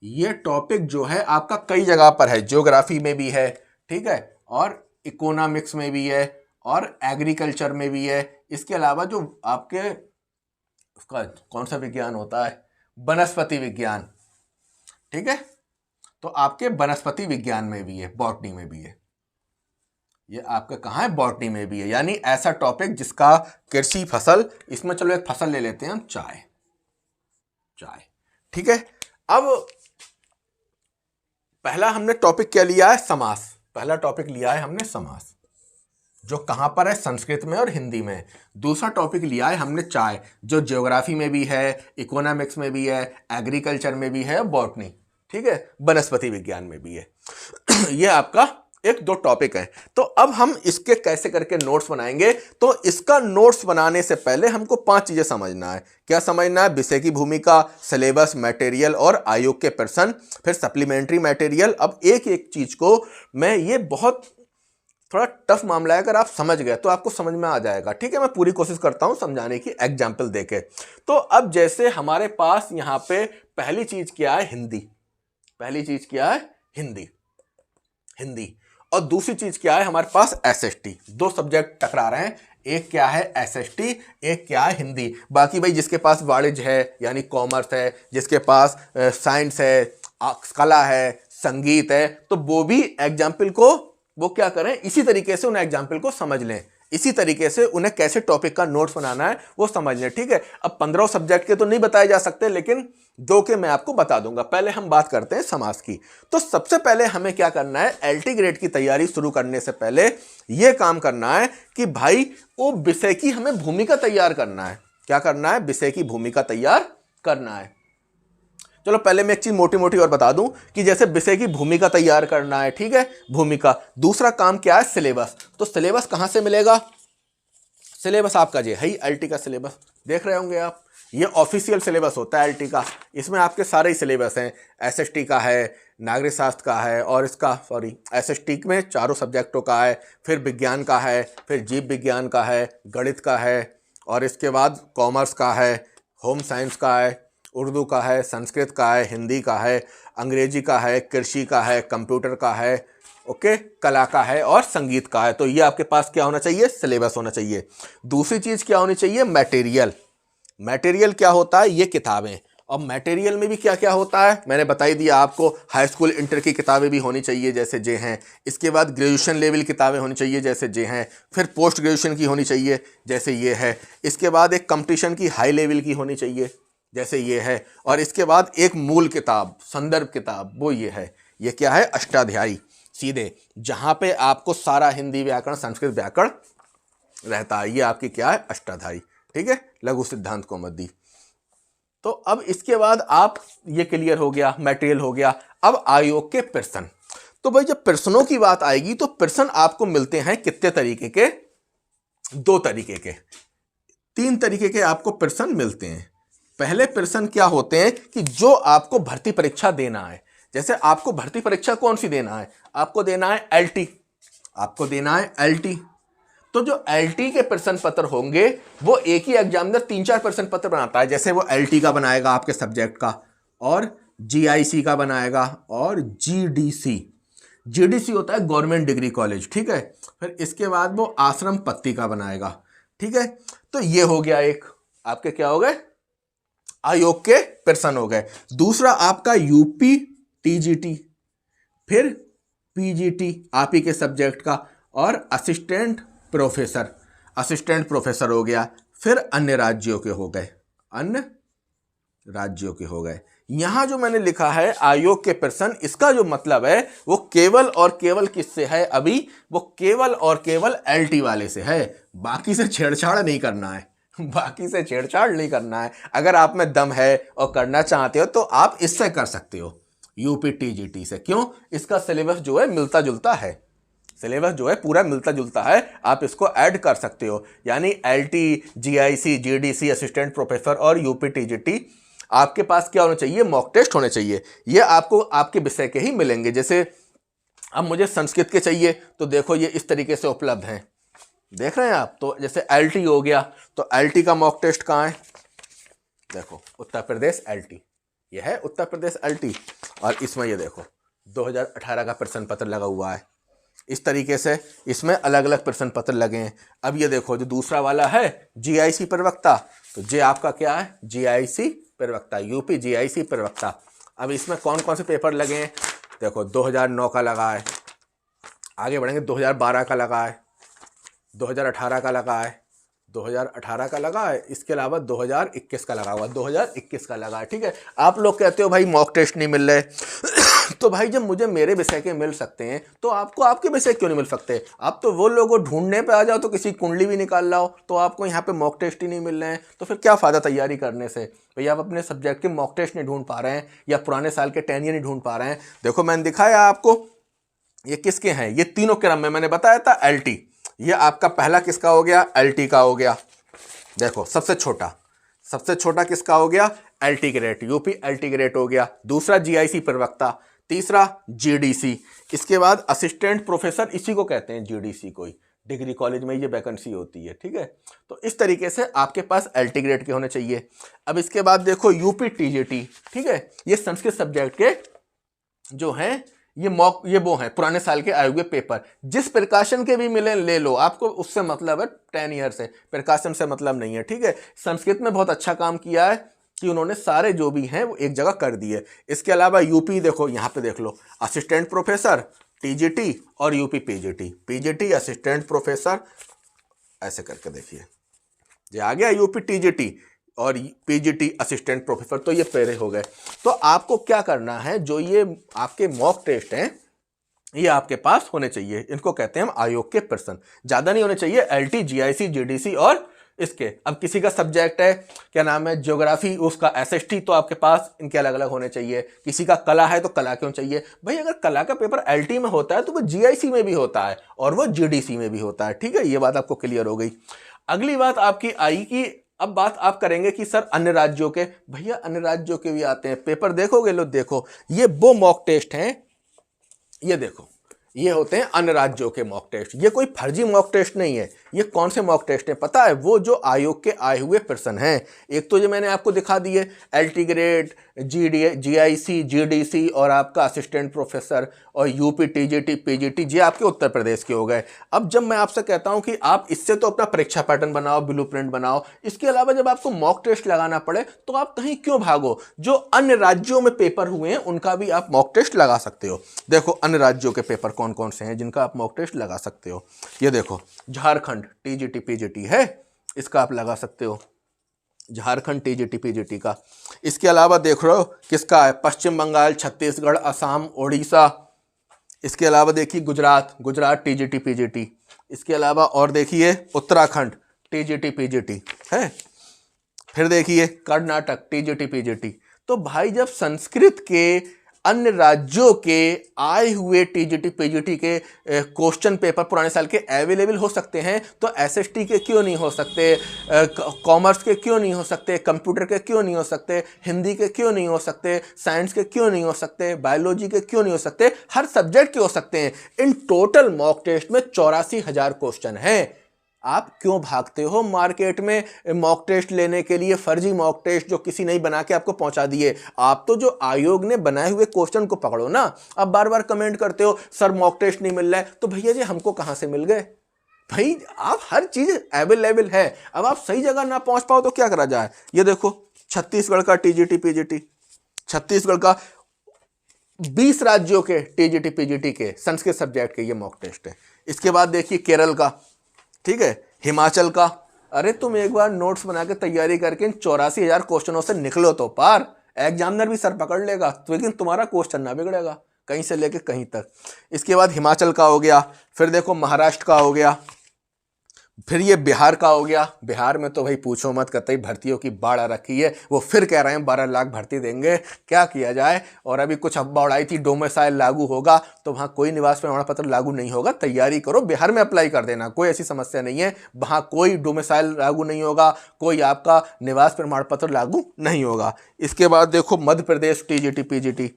ये टॉपिक जो है आपका कई जगह पर है, ज्योग्राफी में भी है, ठीक है, और इकोनॉमिक्स में भी है, और एग्रीकल्चर में भी है। इसके अलावा जो आपके उसका कौन सा विज्ञान होता है, वनस्पति विज्ञान। ठीक है, तो आपके वनस्पति विज्ञान में भी है, बॉटनी में भी है। ये आपका कहाँ है, बॉटनी में भी है। यानी ऐसा टॉपिक जिसका कृषि फसल, इसमें चलो एक फसल ले लेते हैं हम, चाय। चाय, ठीक है। अब पहला हमने टॉपिक क्या लिया है, समास। पहला टॉपिक लिया है हमने समास। जो कहाँ पर है, संस्कृत में और हिंदी में। दूसरा टॉपिक लिया है हमने चाय, जो ज्योग्राफी में भी है, इकोनॉमिक्स में भी है, एग्रीकल्चर में भी है, बॉटनी, ठीक है, वनस्पति विज्ञान में भी है। ये आपका एक दो टॉपिक है। तो अब हम इसके कैसे करके नोट्स बनाएंगे, तो इसका नोट्स बनाने से पहले हमको 5 चीजें समझना है। क्या समझना है? विषय की भूमिका, सिलेबस, मटेरियल और आयोग के प्रश्न, फिर सप्लीमेंट्री मटेरियल। अब एक एक चीज को मैं, ये बहुत थोड़ा टफ मामला है, अगर आप समझ गए तो आपको समझ में आ जाएगा, ठीक है। मैं पूरी कोशिश करता हूं समझाने की एग्जाम्पल देके। तो अब जैसे हमारे पास यहां पे पहली चीज क्या है, हिंदी। पहली चीज क्या है, हिंदी, हिंदी। और दूसरी चीज क्या है हमारे पास, एसएसटी। दो सब्जेक्ट टकरा रहे हैं, एक क्या है एसएसटी, एक क्या है हिंदी। बाकी भाई जिसके पास वाणिज्य है यानी कॉमर्स है, जिसके पास साइंस है, कला है, संगीत है, तो वो भी एग्जाम्पल को वो क्या करें, इसी तरीके से उन एग्जाम्पल को समझ लें, इसी तरीके से उन्हें कैसे टॉपिक का नोट्स बनाना है वो समझ लें, ठीक है। अब 15 सब्जेक्ट के तो नहीं बताए जा सकते, लेकिन 2 के मैं आपको बता दूंगा। पहले हम बात करते हैं समास की। तो सबसे पहले हमें क्या करना है, एलटी ग्रेड की तैयारी शुरू करने से पहले यह काम करना है कि भाई वो विषय की हमें भूमिका तैयार करना है। क्या करना है, विषय की भूमिका तैयार करना है। चलो पहले मैं एक चीज मोटी मोटी और बता दूं कि जैसे विषय की भूमिका तैयार करना है, ठीक है, भूमिका। दूसरा काम क्या है, सिलेबस। तो सिलेबस कहां से मिलेगा, सिलेबस आपका जो है एलटी का सिलेबस देख रहे होंगे आप, ये ऑफिशियल सिलेबस होता है एलटी का। इसमें आपके सारे ही सिलेबस हैं, एसएसटी का है, नागरिक शास्त्र का है, और इसका एसएसटी में 4 सब्जेक्टों का है, फिर विज्ञान का है, फिर जीव विज्ञान का है, गणित का है, और इसके बाद कॉमर्स का है, होम साइंस का है, उर्दू का है, संस्कृत का है, हिंदी का है, अंग्रेजी का है, कृषि का है, कंप्यूटर का है, ओके, कला का है और संगीत का है। तो ये आपके पास क्या होना चाहिए, सिलेबस होना चाहिए। दूसरी चीज क्या होनी चाहिए, मटेरियल। मटेरियल क्या होता है, ये किताबें। और मटेरियल में भी क्या क्या होता है मैंने बता ही दिया आपको। हाई स्कूल इंटर की किताबें भी होनी चाहिए जैसे जे हैं, इसके बाद ग्रेजुएशन लेवल किताबें होनी चाहिए जैसे जे हैं, फिर पोस्ट ग्रेजुएशन की होनी चाहिए जैसे ये है, इसके बाद एक कंपटीशन की हाई लेवल की होनी चाहिए जैसे ये है, और इसके बाद एक मूल किताब, संदर्भ किताब, वो ये है। ये क्या है, अष्टाध्यायी, सीधे जहां पे आपको सारा हिंदी व्याकरण, संस्कृत व्याकरण रहता है। ये आपकी क्या है, अष्टाध्यायी, ठीक है, लघु सिद्धांत कौमुदी। तो अब इसके बाद आप, ये क्लियर हो गया, मटेरियल हो गया। अब आयोग के प्रश्न। तो भाई जब प्रश्नों की बात आएगी तो प्रश्न आपको मिलते हैं कितने तरीके के, 2 तरीके के, 3 तरीके के आपको प्रश्न मिलते हैं। पहले प्रश्न क्या होते हैं कि जो आपको भर्ती परीक्षा देना है, जैसे आपको भर्ती परीक्षा कौन सी देना है, आपको देना है एलटी, आपको देना है एलटी। तो जो एलटी के प्रश्न पत्र होंगे वो एक ही एग्जामिनर 3-4 प्रश्न पत्र बनाता है। जैसे वो एलटी का बनाएगा आपके सब्जेक्ट का, और जीआईसी का बनाएगा, और जीडीसी, जीडीसी होता है गवर्नमेंट डिग्री कॉलेज, ठीक है। फिर इसके बाद वो आश्रम पत्ती का बनाएगा, ठीक है। तो ये हो गया एक, आपके क्या हो गए, आयोग के प्रश्न हो गए। दूसरा आपका यूपी टीजीटी, फिर पीजीटी आप ही के सब्जेक्ट का, और असिस्टेंट प्रोफेसर, असिस्टेंट प्रोफेसर हो गया। फिर अन्य राज्यों के हो गए, अन्य राज्यों के हो गए। यहां जो मैंने लिखा है आयोग के प्रश्न, इसका जो मतलब है वो केवल और केवल किससे है, अभी वो केवल और केवल एलटी वाले से है। बाकी से छेड़छाड़ नहीं करना है, बाकी से छेड़छाड़ नहीं करना है। अगर आप में दम है और करना चाहते हो तो आप इससे कर सकते हो, यूपी टीजीटी से। क्यों, इसका सिलेबस जो है मिलता जुलता है, सिलेबस जो है पूरा मिलता जुलता है, आप इसको ऐड कर सकते हो। यानी LT, GIC, GDC, assistant professor और यूपी टीजीटी आपके पास क्या होना चाहिए, मॉक टेस्ट होने चाहिए। ये आपको आपके विषय के ही मिलेंगे। जैसे अब मुझे संस्कृत के चाहिए तो देखो ये इस तरीके से उपलब्ध हैं, देख रहे हैं आप। तो जैसे एलटी हो गया, तो एलटी का मॉक टेस्ट कहाँ है, देखो उत्तर प्रदेश एलटी, ये है उत्तर प्रदेश एलटी। और इसमें ये देखो 2018 का प्रश्न पत्र लगा हुआ है। इस तरीके से इसमें अलग अलग प्रश्न पत्र लगे हैं। अब ये देखो जो दूसरा वाला है जीआईसी प्रवक्ता, तो जे आपका क्या है, जीआईसी प्रवक्ता, यूपी जीआईसी प्रवक्ता। अब इसमें कौन कौन से पेपर लगे हैं, देखो 2009 का लगा है, आगे बढ़ेंगे 2012 का लगा है, 2018 का लगा है, 2018 का लगा है, इसके अलावा 2021 का लगा हुआ, 2021 का लगा है, ठीक है। आप लोग कहते हो भाई मॉक टेस्ट नहीं मिल रहे तो भाई जब मुझे मेरे विषय के मिल सकते हैं तो आपको आपके विषय क्यों नहीं मिल सकते? आप तो वो लोगों ढूंढने पे आ जाओ तो किसी कुंडली भी निकाल लाओ, तो आपको यहाँ पे मॉक टेस्ट ही नहीं मिल रहे हैं, तो फिर क्या फ़ायदा तैयारी करने से? भैया आप अपने सब्जेक्ट के मॉक टेस्ट नहीं ढूंढ पा रहे हैं या पुराने साल के 10 ईयर नहीं ढूंढ पा रहे हैं। देखो मैंने दिखाया आपको ये किसके हैं, ये तीनों क्रम में मैंने बताया था LT। ये आपका पहला किसका हो गया? LT का हो गया। देखो सबसे छोटा किसका हो गया? LT grade, UP LT grade हो गया। दूसरा GIC प्रवक्ता, तीसरा GDC, इसके बाद असिस्टेंट प्रोफेसर, इसी को कहते हैं GDC, कोई डिग्री कॉलेज में ये वैकेंसी होती है, ठीक है। तो इस तरीके से आपके पास LT ग्रेड के होने चाहिए। अब इसके बाद देखो यूपी TGT, ठीक है, ये संस्कृत सब्जेक्ट के जो हैं ये वो हैं पुराने साल के आए हुए पेपर, जिस प्रकाशन के भी मिले ले लो, आपको उससे मतलब है 10 ईयर से, प्रकाशन से मतलब नहीं है, ठीक है। संस्कृत में बहुत अच्छा काम किया है कि उन्होंने सारे जो भी हैं वो एक जगह कर दिए। इसके अलावा यूपी देखो, यहाँ पे देख लो, असिस्टेंट प्रोफेसर, TGT और यूपी PGT असिस्टेंट प्रोफेसर, ऐसे करके देखिए ये आ गया यूपी TGT और PGT असिस्टेंट प्रोफेसर, तो ये पेरे हो गए। तो आपको क्या करना है, जो ये आपके मॉक टेस्ट हैं ये आपके पास होने चाहिए, इनको कहते हैं हम आयोग के प्रश्न, ज़्यादा नहीं होने चाहिए। LT, GIC, GDC और इसके, अब किसी का सब्जेक्ट है क्या नाम है ज्योग्राफी, उसका SST, तो आपके पास इनके अलग अलग होने चाहिए। किसी का कला है तो कला क्यों चाहिए भाई? अगर कला का पेपर LT में होता है तो वो GIC में भी होता है और वो GDC में भी होता है, ठीक है। ये बात आपको क्लियर हो गई। अगली बात आपकी आई कि अब बात आप करेंगे कि सर अन्य राज्यों के, भैया अन्य राज्यों के भी आते हैं पेपर, देखोगे लो, देखो ये वो मॉक टेस्ट हैं, ये देखो ये होते हैं अन्य राज्यों के मॉक टेस्ट। ये कोई फर्जी मॉक टेस्ट नहीं है। ये कौन से मॉक टेस्ट हैं पता है? वो जो आयोग के आए हुए प्रश्न हैं। एक तो जो मैंने आपको दिखा दिए LT ग्रेड, GIC, GDC और आपका असिस्टेंट प्रोफेसर और यूपी TGT PGT, ये आपके उत्तर प्रदेश के हो गए। अब जब मैं आपसे कहता हूं कि आप इससे तो अपना परीक्षा पैटर्न बनाओ, ब्लूप्रिंट बनाओ, इसके अलावा जब आपको मॉक टेस्ट लगाना पड़े तो आप कहीं क्यों भागो? जो अन्य राज्यों में पेपर हुए हैं उनका भी आप मॉक टेस्ट लगा सकते हो। देखो अन्य राज्यों के पेपर कौन कौन से हैं जिनका आप मॉक टेस्ट लगा सकते हो। ये देखो झारखंड TGT PGT है, इसका आप लगा सकते हो, झारखंड TGT PGT का। इसके अलावा देख रहे हो किसका है? पश्चिम बंगाल, छत्तीसगढ़, असम, ओडिशा। इसके अलावा देखिए गुजरात TGT PGT। इसके अलावा और देखिए उत्तराखंड TGT PGT है। फिर देखिए कर्नाटक TGT PGT। तो भाई जब संस्कृत के अन्य राज्यों के आए हुए TGT PGT के क्वेश्चन पेपर पुराने साल के अवेलेबल हो सकते हैं तो SST के क्यों नहीं हो सकते? कॉमर्स के क्यों नहीं हो सकते? कंप्यूटर के क्यों नहीं हो सकते? हिंदी के क्यों नहीं हो सकते? साइंस के क्यों नहीं हो सकते? बायोलॉजी के क्यों नहीं हो सकते? हर सब्जेक्ट के हो सकते हैं। इन टोटल मॉक टेस्ट में 84,000 क्वेश्चन हैं। आप क्यों भागते हो मार्केट में मॉक टेस्ट लेने के लिए, फर्जी मॉक टेस्ट जो किसी नहीं बना के आपको पहुंचा दिए? आप तो जो आयोग ने बनाए हुए क्वेश्चन को पकड़ो ना। अब बार बार कमेंट करते हो सर मॉक टेस्ट नहीं मिल रहा है, तो भैया जी हमको कहां से मिल गए? भाई आप हर चीज अवेलेबल है, अब आप सही जगह ना पहुंच पाओ तो क्या करा जाए? ये देखो छत्तीसगढ़ का TGT PGT, छत्तीसगढ़ का 20 राज्यों के TGT PGT के संस्कृत सब्जेक्ट के ये मॉक टेस्ट है। इसके बाद देखिए केरल का, ठीक है, हिमाचल का। अरे तुम एक बार नोट्स बना के तैयारी करके इन 84,000 क्वेश्चनों से निकलो तो पार, एग्जामिनर भी सर पकड़ लेगा, लेकिन तुम्हारा क्वेश्चन ना बिगड़ेगा कहीं से लेके कहीं तक। इसके बाद हिमाचल का हो गया, फिर देखो महाराष्ट्र का हो गया, फिर ये बिहार का हो गया। बिहार में तो भाई पूछो मत, कतई भर्तियों की बाढ़ आ रखी है। वो फिर कह रहे हैं 12 लाख भर्ती देंगे, क्या किया जाए। और अभी कुछ अफवाह उड़ाई थी डोमिसाइल लागू होगा, तो वहाँ कोई निवास प्रमाण पत्र लागू नहीं होगा। तैयारी करो, बिहार में अप्लाई कर देना, कोई ऐसी समस्या नहीं है। वहाँ कोई डोमिसाइल लागू नहीं होगा, कोई आपका निवास प्रमाण पत्र लागू नहीं होगा। इसके बाद देखो मध्य प्रदेश TGT PGT,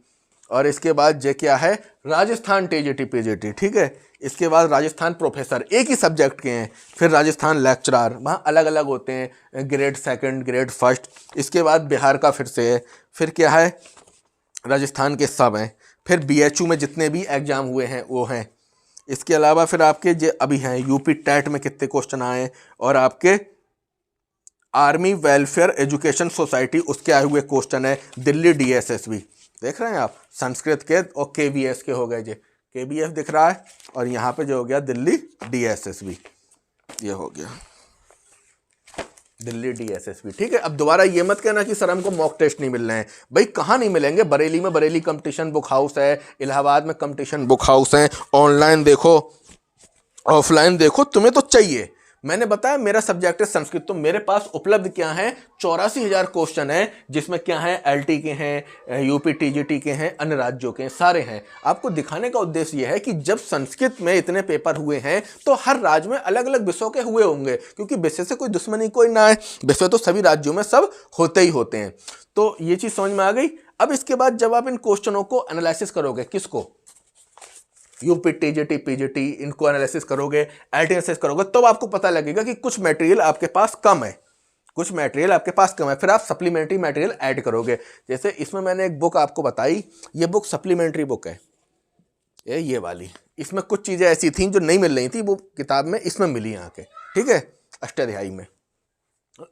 और इसके बाद ये क्या है? राजस्थान TGT PGT, ठीक है। इसके बाद राजस्थान प्रोफेसर, एक ही सब्जेक्ट के हैं। फिर राजस्थान लेक्चरर, वहाँ अलग अलग होते हैं, ग्रेड 2, ग्रेड 1। इसके बाद बिहार का फिर से है। फिर क्या है? राजस्थान के सब हैं। फिर BHU में जितने भी एग्जाम हुए हैं वो हैं। इसके अलावा फिर आपके जो अभी हैं यूपी टेट में कितने क्वेश्चन आए, और आपके आर्मी वेलफेयर एजुकेशन सोसाइटी उसके आए हुए क्वेश्चन है। दिल्ली DSSB देख रहे हैं आप, संस्कृत के और KVS के हो गए, जे KVS दिख रहा है, और यहाँ पे जो हो गया दिल्ली DSSB, ये हो गया। दिल्ली डीएसएसबी, ठीक है। अब दोबारा ये मत कहना कि सर हमको मॉक टेस्ट नहीं मिल रहे हैं। भाई कहाँ नहीं मिलेंगे, बरेली में बरेली कंपटीशन बुक हाउस है, इलाहाबाद में कंपटीशन बुक हाउस है, ऑनलाइन देखो ऑफलाइन देखो, तुम्हें तो चाहिए। मैंने बताया मेरा सब्जेक्ट है संस्कृत, तो मेरे पास उपलब्ध क्या है, 84,000 क्वेश्चन है, जिसमें क्या है एलटी के हैं, यूपी टीजीटी के हैं, अन्य राज्यों के सारे हैं। आपको दिखाने का उद्देश्य यह है कि जब संस्कृत में इतने पेपर हुए हैं तो हर राज्य में अलग अलग विषयों के हुए होंगे, क्योंकि विषय से कोई दुश्मनी कोई ना है, विषय तो सभी राज्यों में सब होते ही होते हैं। तो ये चीज समझ में आ गई। अब इसके बाद जब आप इन क्वेश्चनों को एनालिसिस करोगे, किसको, यूपी टीजीटी पीजीटी, इनको एनालिसिस करोगे, एलटी एनालिसिस करोगे, तो आपको पता लगेगा कि कुछ मटेरियल आपके पास कम है, कुछ मटेरियल आपके पास कम है। फिर आप सप्लीमेंट्री मटेरियल ऐड करोगे। जैसे इसमें मैंने एक बुक आपको बताई, ये बुक सप्लीमेंट्री बुक है, ये वाली। इसमें कुछ चीज़ें ऐसी थी जो नहीं मिल रही थी, वो किताब में इसमें मिली आके, ठीक है, अष्टाध्यायी में।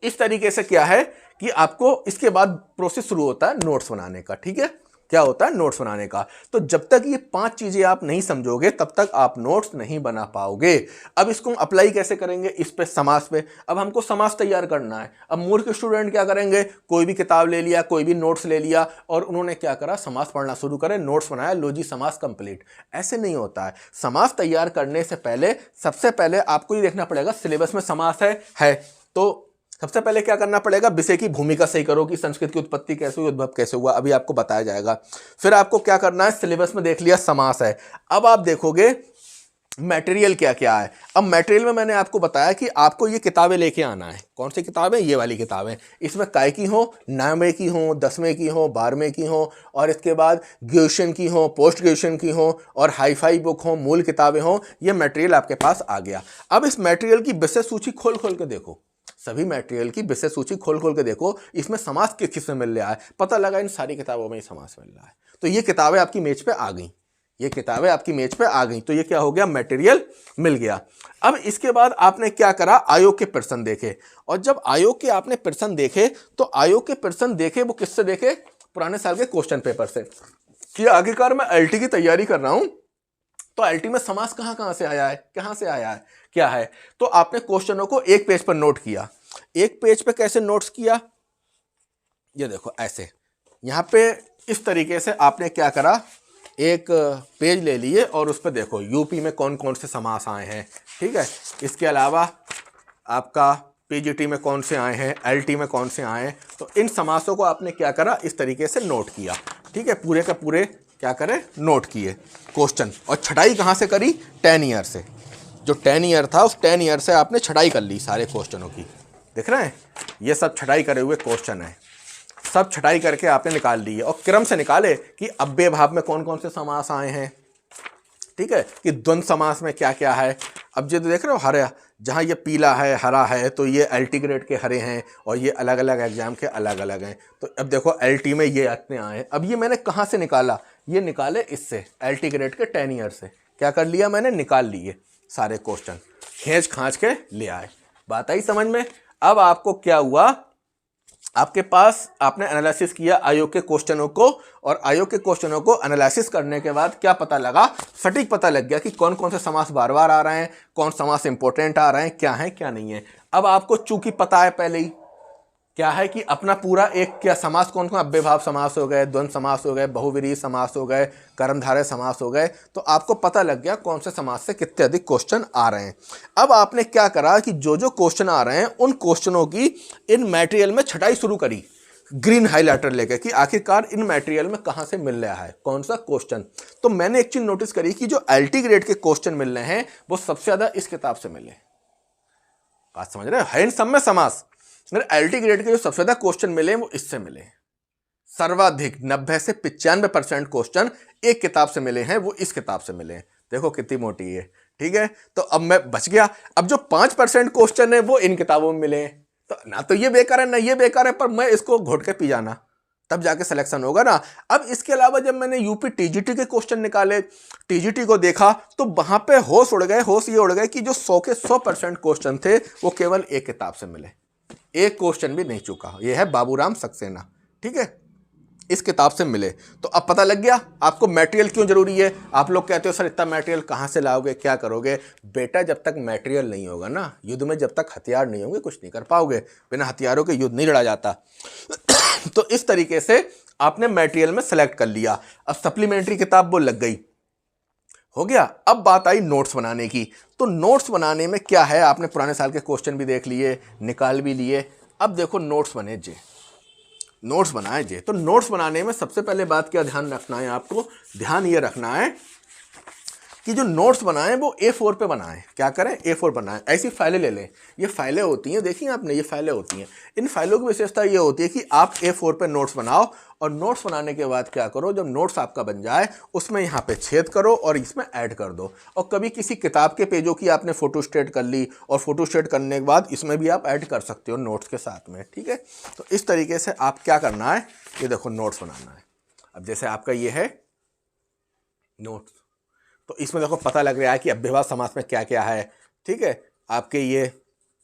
इस तरीके से क्या है कि आपको इसके बाद प्रोसेस शुरू होता है नोट्स बनाने का, ठीक है। क्या होता है, नोट्स बनाने का। तो जब तक ये 5 चीजें आप नहीं समझोगे तब तक आप नोट्स नहीं बना पाओगे। अब इसको अप्लाई कैसे करेंगे, इस पे समास पे। अब हमको समास तैयार करना है। अब मूर्ख स्टूडेंट क्या करेंगे, कोई भी किताब ले लिया, कोई भी नोट्स ले लिया और उन्होंने क्या करा, समास पढ़ना शुरू करे, नोट्स बनाया, लो जी समास कंप्लीट। ऐसे नहीं होता है। समास तैयार करने से पहले सबसे पहले आपको ये देखना पड़ेगा सिलेबस में समास है तो सबसे पहले क्या करना पड़ेगा, विषय की भूमिका सही करो कि संस्कृत की उत्पत्ति कैसे हुई, उद्भव कैसे हुआ, अभी आपको बताया जाएगा। फिर आपको क्या करना है, सिलेबस में देख लिया समास है, अब आप देखोगे मटेरियल क्या क्या है। अब मटेरियल में मैंने आपको बताया कि आपको ये किताबें लेके आना है। कौन सी किताबें, ये वाली किताबें। इसमें काय की हो, 9वें की हो, 10वें की हो, 12वें की हो, और इसके बाद ग्रेजुएशन की हो, पोस्ट ग्रेजुएशन की हो, और हाईफाई बुक हो, मूल किताबें हो। ये मटेरियल आपके पास आ गया। अब इस मटेरियल की विषय सूची खोल खोल के देखो, सभी मटेरियल की विषय सूची खोल खोल के देखो, इसमें समास किस किस में मिल रहा है। पता लगा इन सारी किताबों में ही समास मिल रहा है। तो ये किताबें आपकी मेज पे आ गई, ये किताबें आपकी मेज पे आ गई। तो ये क्या हो गया, मटेरियल मिल गया। अब इसके बाद आपने क्या करा, आयोग के प्रश्न देखे। और जब आयोग के आपने प्रश्न देखे तो आयोग के प्रश्न देखे वो किससे देखे, पुराने साल के क्वेश्चन पेपर से। कि आखिरकार मैं एलटी की तैयारी कर रहा हूं तो एलटी में समास कहां कहां से आया है, कहां से आया है, क्या है। तो आपने क्वेश्चनों को एक पेज पर नोट किया। एक पेज पे कैसे नोट्स किया, ये देखो ऐसे, यहां पे इस तरीके से आपने क्या करा, एक पेज ले लिए और उस पर देखो यूपी में कौन कौन से समास आए हैं, ठीक है। इसके अलावा आपका पीजीटी में कौन से आए हैं, एलटी में कौन से आए हैं। तो इन समासों को आपने क्या करा, इस तरीके से नोट किया, ठीक है। पूरे का पूरे क्या करें, नोट किए क्वेश्चन। और छटाई कहाँ से करी, 10 ईयर से। जो 10 ईयर था उस 10 ईयर से आपने छटाई कर ली सारे क्वेश्चनों की। दिख रहे हैं, ये सब छटाई करे हुए क्वेश्चन है, सब छटाई करके आपने निकाल लिए। और क्रम से निकाले कि अव्यय भाव में कौन कौन से समास आए हैं, ठीक है, कि द्वंद्व समास में क्या क्या है। अब ये तो देख रहे हो हरा, जहाँ ये पीला है, हरा है, तो ये एलटी ग्रेड के हरे हैं और ये अलग अलग एग्जाम के अलग अलग हैं। तो अब देखो एलटी में ये इतने आए हैं। अब ये मैंने कहाँ से निकाला, ये निकाले इससे, एलटी ग्रेड के 10 ईयर से। क्या कर लिया मैंने, निकाल लिए सारे क्वेश्चन, खींच खाँच के ले आए। बात आई समझ में। अब आपको क्या हुआ, आपके पास आपने एनालिसिस किया आयोग के क्वेश्चनों को, और आयोग के क्वेश्चनों को एनालिसिस करने के बाद क्या पता लगा, सटीक पता लग गया कि कौन कौन से समास बार बार आ रहे हैं, कौन समास इंपॉर्टेंट आ रहे हैं, क्या है क्या नहीं है। अब आपको चूंकि पता है पहले ही क्या है कि अपना पूरा एक क्या समास कौन कौन, अव्ययभाव समास हो गए, द्वंद्व समास हो गए, बहुविरीहि समास हो गए, कर्मधारय समास हो गए। तो आपको पता लग गया कौन से समास से कितने अधिक क्वेश्चन आ रहे हैं। अब आपने क्या करा कि जो जो क्वेश्चन आ रहे हैं उन क्वेश्चनों की इन मटेरियल में छटाई शुरू करी, ग्रीन हाइलाइटर लेकर, कि आखिरकार इन मटेरियल में कहां से मिल रहा है कौन सा क्वेश्चन। तो मैंने एक चीज नोटिस करी कि जो एलटी ग्रेड के क्वेश्चन मिल रहे हैं वो सबसे ज्यादा इस किताब से मिले। बात समझ रहे हैं, इन सब में समास, एलटी ग्रेड के जो सबसे ज्यादा क्वेश्चन मिले वो इससे मिले। सर्वाधिक 90 से 95% क्वेश्चन एक किताब से मिले हैं, वो इस किताब से मिले हैं। देखो कितनी मोटी है, ठीक है। तो अब मैं बच गया। अब जो 5% क्वेश्चन है वो इन किताबों में मिले हैं। तो ना तो ये बेकार है ना ये बेकार है, पर मैं इसको घोट के पी जाना, तब जाके सिलेक्शन होगा ना। अब इसके अलावा जब मैंने यूपी टीजीटी के क्वेश्चन निकाले, टीजीटी को देखा, तो वहां पे होश उड़ गए। होश ये उड़ गए कि जो 100 के 100% क्वेश्चन थे वो केवल एक किताब से मिले, एक क्वेश्चन भी नहीं चूका। ये है बाबूराम सक्सेना, ठीक है। इस किताब से मिले। तो अब पता लग गया आपको मटेरियल क्यों जरूरी है। आप लोग कहते हो सर इतना मटेरियल कहाँ से लाओगे, क्या करोगे। बेटा जब तक मटेरियल नहीं होगा ना, युद्ध में जब तक हथियार नहीं होंगे कुछ नहीं कर पाओगे। बिना हथियारों के युद्ध नहीं लड़ा जाता। तो इस तरीके से आपने मटेरियल में सेलेक्ट कर लिया। अब सप्लीमेंट्री किताब वो लग गई, हो गया। अब बात आई नोट्स बनाने की। तो नोट्स बनाने में क्या है, आपने पुराने साल के क्वेश्चन भी देख लिए, निकाल भी लिए। अब देखो नोट्स बने जे, नोट्स बनाए जे। तो नोट्स बनाने में सबसे पहले बात क्या ध्यान रखना है, आपको ध्यान ये रखना है कि जो नोट्स बनाएं वो A4 पे बनाएं। क्या करें, A4 बनाएं। ऐसी फाइलें ले लें, ये फाइलें होती हैं, देखिए आपने, ये फाइलें होती हैं। इन फाइलों की विशेषता ये होती है कि आप A4 पे नोट्स बनाओ, और नोट्स बनाने के बाद क्या करो, जब नोट्स आपका बन जाए उसमें यहाँ पे छेद करो और इसमें ऐड कर दो। और कभी किसी किताब के पेजों की आपने फोटो स्टेट कर ली, और फोटो स्टेट करने के बाद इसमें भी आप ऐड कर सकते हो नोट्स के साथ में, ठीक है। तो इस तरीके से आप क्या करना है, ये देखो नोट्स बनाना है। अब जैसे आपका ये है नोट्स, तो इसमें देखो पता लग रहा है कि अव्ययभाव समास में क्या क्या है, ठीक है। आपके ये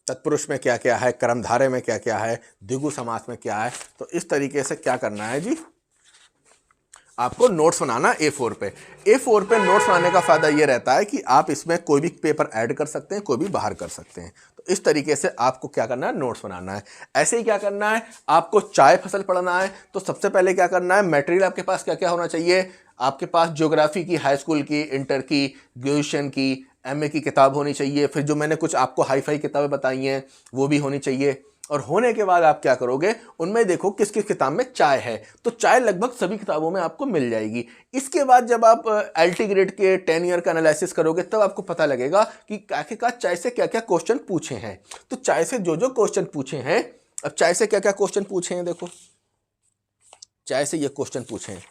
तत्पुरुष में क्या क्या है, कर्मधारय में क्या क्या है, द्विगु समास में क्या है। तो इस तरीके से क्या करना है जी, आपको नोट्स बनाना A4 पे। A4 पे नोट्स बनाने का फायदा ये रहता है कि आप इसमें कोई भी पेपर ऐड कर सकते हैं, कोई भी बाहर कर सकते हैं। तो इस तरीके से आपको क्या करना है, नोट्स बनाना है। ऐसे ही क्या करना है, आपको चाय फसल पढ़ना है। तो सबसे पहले क्या करना है, मटेरियल आपके पास क्या क्या होना चाहिए। आपके पास ज्योग्राफी की, हाई स्कूल की, इंटर की, ग्रेजुएशन की, MA की किताब होनी चाहिए। फिर जो मैंने कुछ आपको हाई फाई किताबें बताई हैं वो भी होनी चाहिए। और होने के बाद आप क्या करोगे, उनमें देखो किस किस किताब में चाय है। तो चाय लगभग सभी किताबों में आपको मिल जाएगी। इसके बाद जब आप LT ग्रेड के 10 ईयर का एनालिसिस करोगे तब आपको पता लगेगा कि आखिरकार चाय से क्या क्या क्वेश्चन पूछे हैं। तो चाय से जो जो क्वेश्चन पूछे हैं, अब चाय से क्या क्या क्वेश्चन पूछे हैं, देखो चाय से ये क्वेश्चन पूछे हैं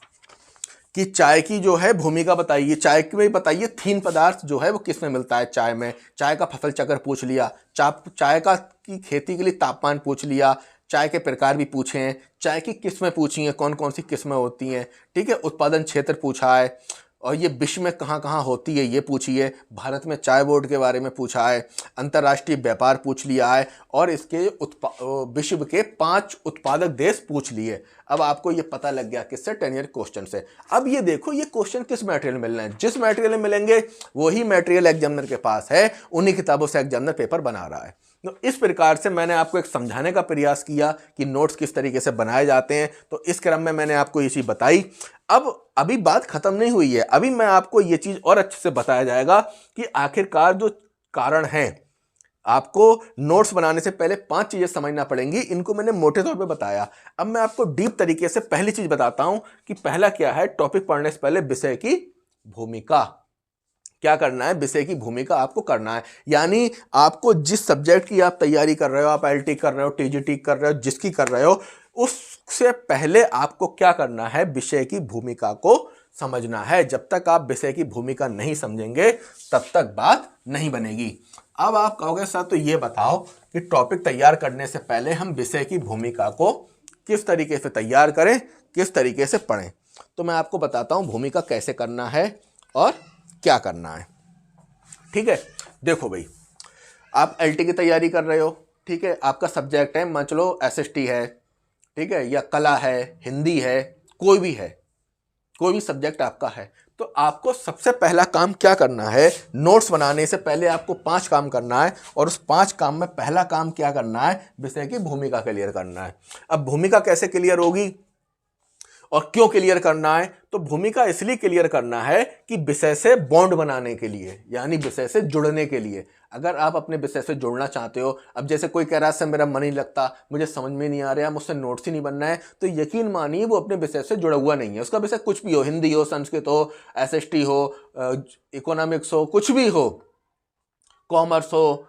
कि चाय की जो है भूमिका बताइए, चाय में बताइए थीन पदार्थ जो है वो किस में मिलता है चाय में। चाय का फसल चक्र पूछ लिया, चाय का की खेती के लिए तापमान पूछ लिया, चाय के प्रकार भी पूछे हैं, चाय की किस्में पूछी हैं, कौन कौन सी किस्में होती हैं, ठीक है। उत्पादन क्षेत्र पूछा है, और ये विश्व में कहाँ कहाँ होती है ये पूछी है। भारत में चाय बोर्ड के बारे में पूछा है, अंतर्राष्ट्रीय व्यापार पूछ लिया है, और इसके विश्व के 5 उत्पादक देश पूछ लिए। अब आपको ये पता लग गया किससे, 10 ईयर क्वेश्चन से। अब ये देखो ये क्वेश्चन किस मटेरियल में मिल रहे हैं, जिस मटेरियल में मिलेंगे वही मटेरियल एग्जामिनर के पास है, उन्हीं किताबों से एग्जामिनर पेपर बना रहा है। तो इस प्रकार से मैंने आपको एक समझाने का प्रयास किया कि नोट्स किस तरीके से बनाए जाते हैं। तो इस क्रम में मैंने आपको ये चीज़ बताई। अब अभी बात खत्म नहीं हुई है, अभी मैं आपको ये चीज़ और अच्छे से बताया जाएगा कि आखिरकार जो कारण है, आपको नोट्स बनाने से पहले 5 चीज़ें समझना पड़ेंगी। इनको मैंने मोटे तौर पे बताया। अब मैं आपको डीप तरीके से पहली चीज़ बताता हूं कि पहला क्या है, टॉपिक पढ़ने से पहले विषय की भूमिका। क्या करना है, विषय की भूमिका आपको करना है। यानी आपको जिस सब्जेक्ट की आप तैयारी कर रहे हो, आप LT कर रहे हो, TGT कर रहे हो, जिसकी कर रहे हो, उससे पहले आपको क्या करना है, विषय की भूमिका को समझना है। जब तक आप विषय की भूमिका नहीं समझेंगे तब तक बात नहीं बनेगी। अब आप कहोगे सर तो ये बताओ कि टॉपिक तैयार करने से पहले हम विषय की भूमिका को किस तरीके से तैयार करें, किस तरीके से पढ़ें। तो मैं आपको बताता हूं भूमिका कैसे करना है और क्या करना है, ठीक है। देखो भाई, आप LT की तैयारी कर रहे हो, ठीक है। आपका सब्जेक्ट है, मान चलो SST है, ठीक है, या कला है, हिंदी है, कोई भी है, कोई भी सब्जेक्ट आपका है। तो आपको सबसे पहला काम क्या करना है, नोट्स बनाने से पहले आपको 5 काम करना है। और उस 5 काम में पहला काम क्या करना है, विषय की भूमिका क्लियर करना है। अब भूमिका कैसे क्लियर होगी और क्यों क्लियर करना है, तो भूमिका इसलिए क्लियर करना है कि विषय से बॉन्ड बनाने के लिए, यानी विषय से जुड़ने के लिए। अगर आप अपने विषय से जुड़ना चाहते हो, अब जैसे कोई कह रहा है सर मेरा मन नहीं लगता, मुझे समझ में नहीं आ रहा है, मुझसे नोट्स ही नहीं बनना है, तो यकीन मानिए वो अपने विषय से जुड़ा हुआ नहीं है। उसका विषय कुछ भी हो, हिंदी हो, संस्कृत हो, SST हो, इकोनॉमिक्स हो, कुछ भी हो, कॉमर्स हो,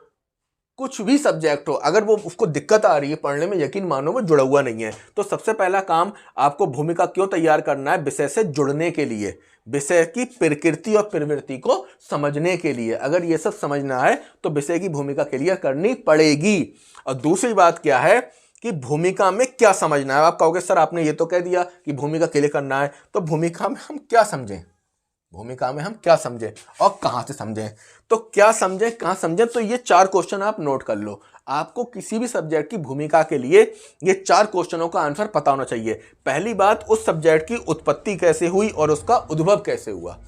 कुछ भी सब्जेक्ट हो, अगर वो उसको दिक्कत आ रही है पढ़ने में, यकीन मानो वो जुड़ा हुआ नहीं है। तो सबसे पहला काम आपको भूमिका क्यों तैयार करना है, विषय से जुड़ने के लिए, विषय की प्रकृति और प्रवृत्ति को समझने के लिए। अगर ये सब समझना है तो विषय की भूमिका क्लियर करनी पड़ेगी। और दूसरी बात क्या है कि भूमिका में क्या समझना है। आप कहोगे सर आपने ये तो कह दिया कि भूमिका क्लियर करना है, तो भूमिका में हम क्या समझें, भूमिका में हम क्या समझें और कहां से समझें। तो क्या समझें, कहां समझें, तो ये 4 क्वेश्चन आप नोट कर लो। आपको किसी भी सब्जेक्ट की भूमिका के लिए ये 4 क्वेश्चनों का आंसर पता होना चाहिए। पहली बात, उस सब्जेक्ट की उत्पत्ति कैसे हुई और उसका उद्भव कैसे हुआ।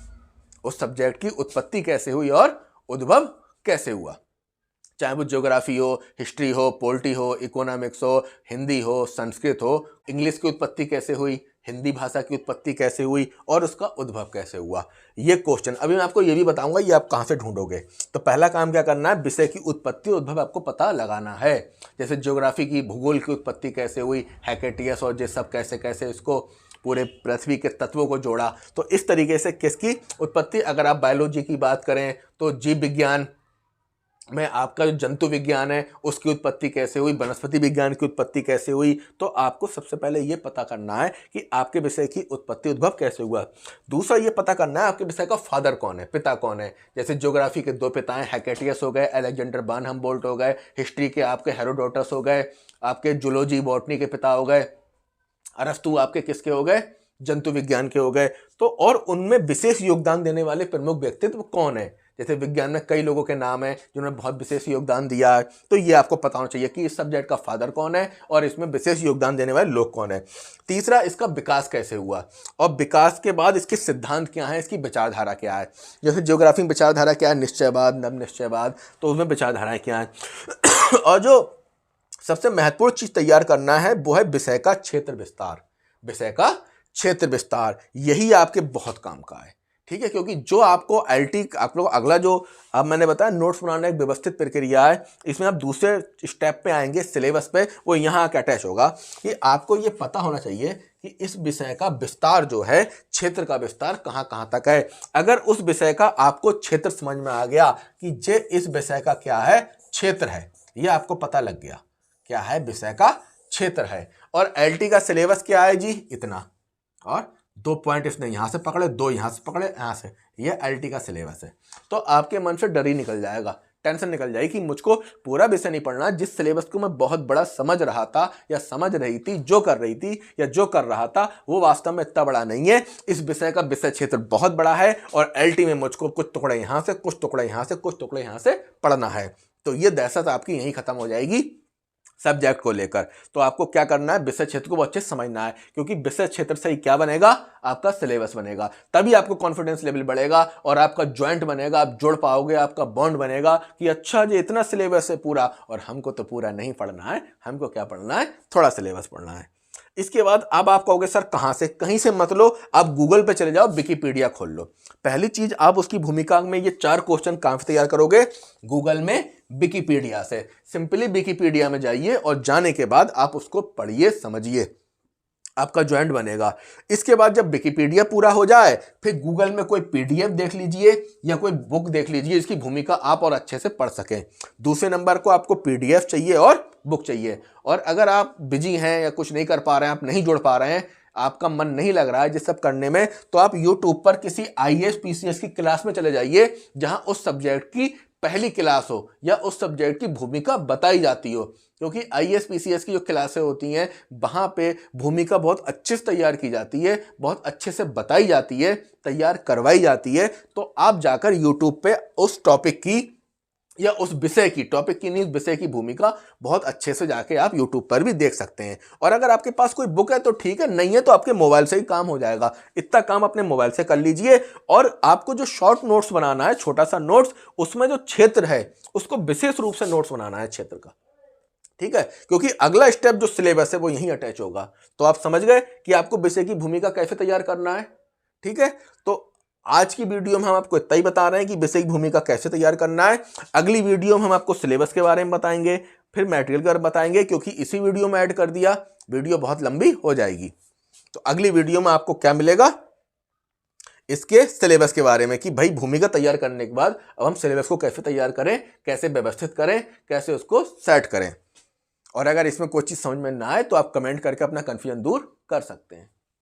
उस सब्जेक्ट की उत्पत्ति कैसे हुई और उद्भव कैसे हुआ, चाहे वो ज्योग्राफी हो, हिस्ट्री हो, पॉलिटी हो, इकोनॉमिक्स हो, हिंदी हो, संस्कृत हो। इंग्लिश की उत्पत्ति कैसे हुई, हिंदी भाषा की उत्पत्ति कैसे हुई और उसका उद्भव कैसे हुआ, ये क्वेश्चन। अभी मैं आपको ये भी बताऊंगा ये आप कहाँ से ढूंढोगे। तो पहला काम क्या करना है, विषय की उत्पत्ति उद्भव आपको पता लगाना है। जैसे ज्योग्राफी की भूगोल की उत्पत्ति कैसे हुई, हैकेटियस और ये सब कैसे कैसे इसको पूरे पृथ्वी के तत्वों को जोड़ा। तो इस तरीके से किसकी उत्पत्ति, अगर आप बायोलॉजी की बात करें तो जीव विज्ञान में आपका जो जंतु विज्ञान है उसकी उत्पत्ति कैसे हुई, वनस्पति विज्ञान की उत्पत्ति कैसे हुई। तो आपको सबसे पहले ये पता करना है कि आपके विषय की उत्पत्ति उद्भव कैसे हुआ। दूसरा ये पता करना है आपके विषय का फादर कौन है, पिता कौन है। जैसे ज्योग्राफी के 2 पिता हैं, हैकेटियस हो गए, अलेक्जेंडर बान हम्बोल्ट हो गए। हिस्ट्री के आपके हेरोडोटस हो गए, आपके जूलॉजी बॉटनी के पिता हो गए। अरस्तु आपके किसके हो गए, जंतु विज्ञान के हो गए। तो और उनमें विशेष योगदान देने वाले प्रमुख व्यक्तित्व कौन है। जैसे विज्ञान में कई लोगों के नाम हैं जिन्होंने बहुत विशेष योगदान दिया है। तो ये आपको पता होना चाहिए कि इस सब्जेक्ट का फादर कौन है और इसमें विशेष योगदान देने वाले लोग कौन है। तीसरा, इसका विकास कैसे हुआ और विकास के बाद इसके सिद्धांत क्या है, इसकी विचारधारा क्या है। जैसे ज्योग्राफी में विचारधारा क्या है, निश्चयवाद, नव निश्चयवाद। तो उसमें विचारधाराएं क्या है। और जो सबसे महत्वपूर्ण चीज तैयार करना है वो है विषय का क्षेत्र विस्तार। विषय का क्षेत्र विस्तार यही आपके बहुत काम का है, ठीक है। क्योंकि जो आपको एलटी आप लोग अगला जो अब मैंने बताया नोट्स बनाना एक व्यवस्थित प्रक्रिया है, इसमें आप दूसरे स्टेप पे आएंगे सिलेबस पे, वो यहाँ आके अटैच होगा कि आपको ये पता होना चाहिए कि इस विषय का विस्तार जो है, क्षेत्र का विस्तार कहाँ कहाँ तक है। अगर उस विषय का आपको क्षेत्र समझ में आ गया कि जे इस विषय का क्या है, क्षेत्र है, ये आपको पता लग गया क्या है, विषय का क्षेत्र है। और एलटी का सिलेबस क्या है जी, इतना, और 2 पॉइंट इसने यहां से पकड़े, 2 यहां से पकड़े, यहां से, ये एलटी का सिलेबस है। तो आपके मन से डर ही निकल जाएगा, टेंशन निकल जाएगी कि मुझको पूरा विषय नहीं पढ़ना। जिस सिलेबस को मैं बहुत बड़ा समझ रहा था या समझ रही थी, जो कर रही थी या जो कर रहा था, वो वास्तव में इतना बड़ा नहीं है। इस विषय का विषय क्षेत्र बहुत बड़ा है और एलटी में मुझको कुछ टुकड़े यहां से, कुछ टुकड़े यहां से, कुछ टुकड़े यहां से पढ़ना है। तो ये दहशत आपकी यहीं खत्म हो जाएगी सब्जेक्ट को लेकर। तो आपको क्या करना है, विषय क्षेत्र को अच्छे से समझना है, क्योंकि विषय क्षेत्र से ही क्या बनेगा, आपका सिलेबस बनेगा। तभी आपको कॉन्फिडेंस लेवल बढ़ेगा और आपका ज्वाइंट बनेगा, आप जुड़ पाओगे, आपका बॉन्ड बनेगा कि अच्छा जी इतना सिलेबस है पूरा, और हमको तो पूरा नहीं पढ़ना है, हमको क्या पढ़ना है, थोड़ा सिलेबस पढ़ना है। इसके बाद अब आप कहोगे सर कहां से, कहीं से मत लो, आप गूगल पे चले जाओ, विकिपीडिया खोल लो। पहली चीज आप उसकी भूमिका में ये 4 क्वेश्चन कहां से तैयार करोगे, गूगल में विकिपीडिया से। सिंपली विकिपीडिया में जाइए और जाने के बाद आप उसको पढ़िए, समझिए, आपका ज्वाइंट बनेगा। इसके बाद जब विकिपीडिया पूरा हो जाए, फिर गूगल में कोई पीडीएफ देख लीजिए या कोई बुक देख लीजिए, इसकी भूमिका आप और अच्छे से पढ़ सकें। दूसरे नंबर को आपको पीडीएफ चाहिए और बुक चाहिए। और अगर आप बिजी हैं या कुछ नहीं कर पा रहे हैं, आप नहीं जुड़ पा रहे हैं, आपका मन नहीं लग रहा है जिस सब करने में, तो आप यूट्यूब पर किसी आईएएस पीसीएस की क्लास में चले जाइए जहां उस सब्जेक्ट की पहली क्लास हो या उस सब्जेक्ट की भूमिका बताई जाती हो। क्योंकि आईएएस पीसीएस की जो क्लासें होती हैं वहां पे भूमिका बहुत अच्छे से तैयार की जाती है, बहुत अच्छे से बताई जाती है, तैयार करवाई जाती है। तो आप जाकर यूट्यूब पे उस टॉपिक की या उस विषय की, टॉपिक की नहीं, विषय की भूमिका बहुत अच्छे से जाके आप YouTube पर भी देख सकते हैं। और अगर आपके पास कोई बुक है तो ठीक है, नहीं है तो आपके मोबाइल से ही काम हो जाएगा। इतना काम अपने मोबाइल से कर लीजिए। और आपको जो शॉर्ट नोट्स बनाना है, छोटा सा नोट्स, उसमें जो क्षेत्र है उसको विशेष रूप से नोट्स बनाना है क्षेत्र का, ठीक है। क्योंकि अगला स्टेप जो सिलेबस है वो यहीं अटैच होगा। तो आप समझ गए कि आपको विषय की भूमिका कैसे तैयार करना है, ठीक है। तो आज की वीडियो में हम आपको इतना ही बता रहे हैं कि विषय की भूमिका कैसे तैयार करना है। अगली वीडियो में हम आपको सिलेबस के बारे में बताएंगे, फिर मटेरियल का बताएंगे, क्योंकि इसी वीडियो में ऐड कर दिया, वीडियो बहुत लंबी हो जाएगी। तो अगली वीडियो में आपको क्या मिलेगा, इसके सिलेबस के बारे में, कि भाई भूमिका तैयार करने के बाद अब हम सिलेबस को कैसे तैयार करें, कैसे व्यवस्थित करें, कैसे उसको सेट करें। और अगर इसमें कोई चीज़ समझ में ना आए तो आप कमेंट करके अपना कन्फ्यूजन दूर कर सकते हैं।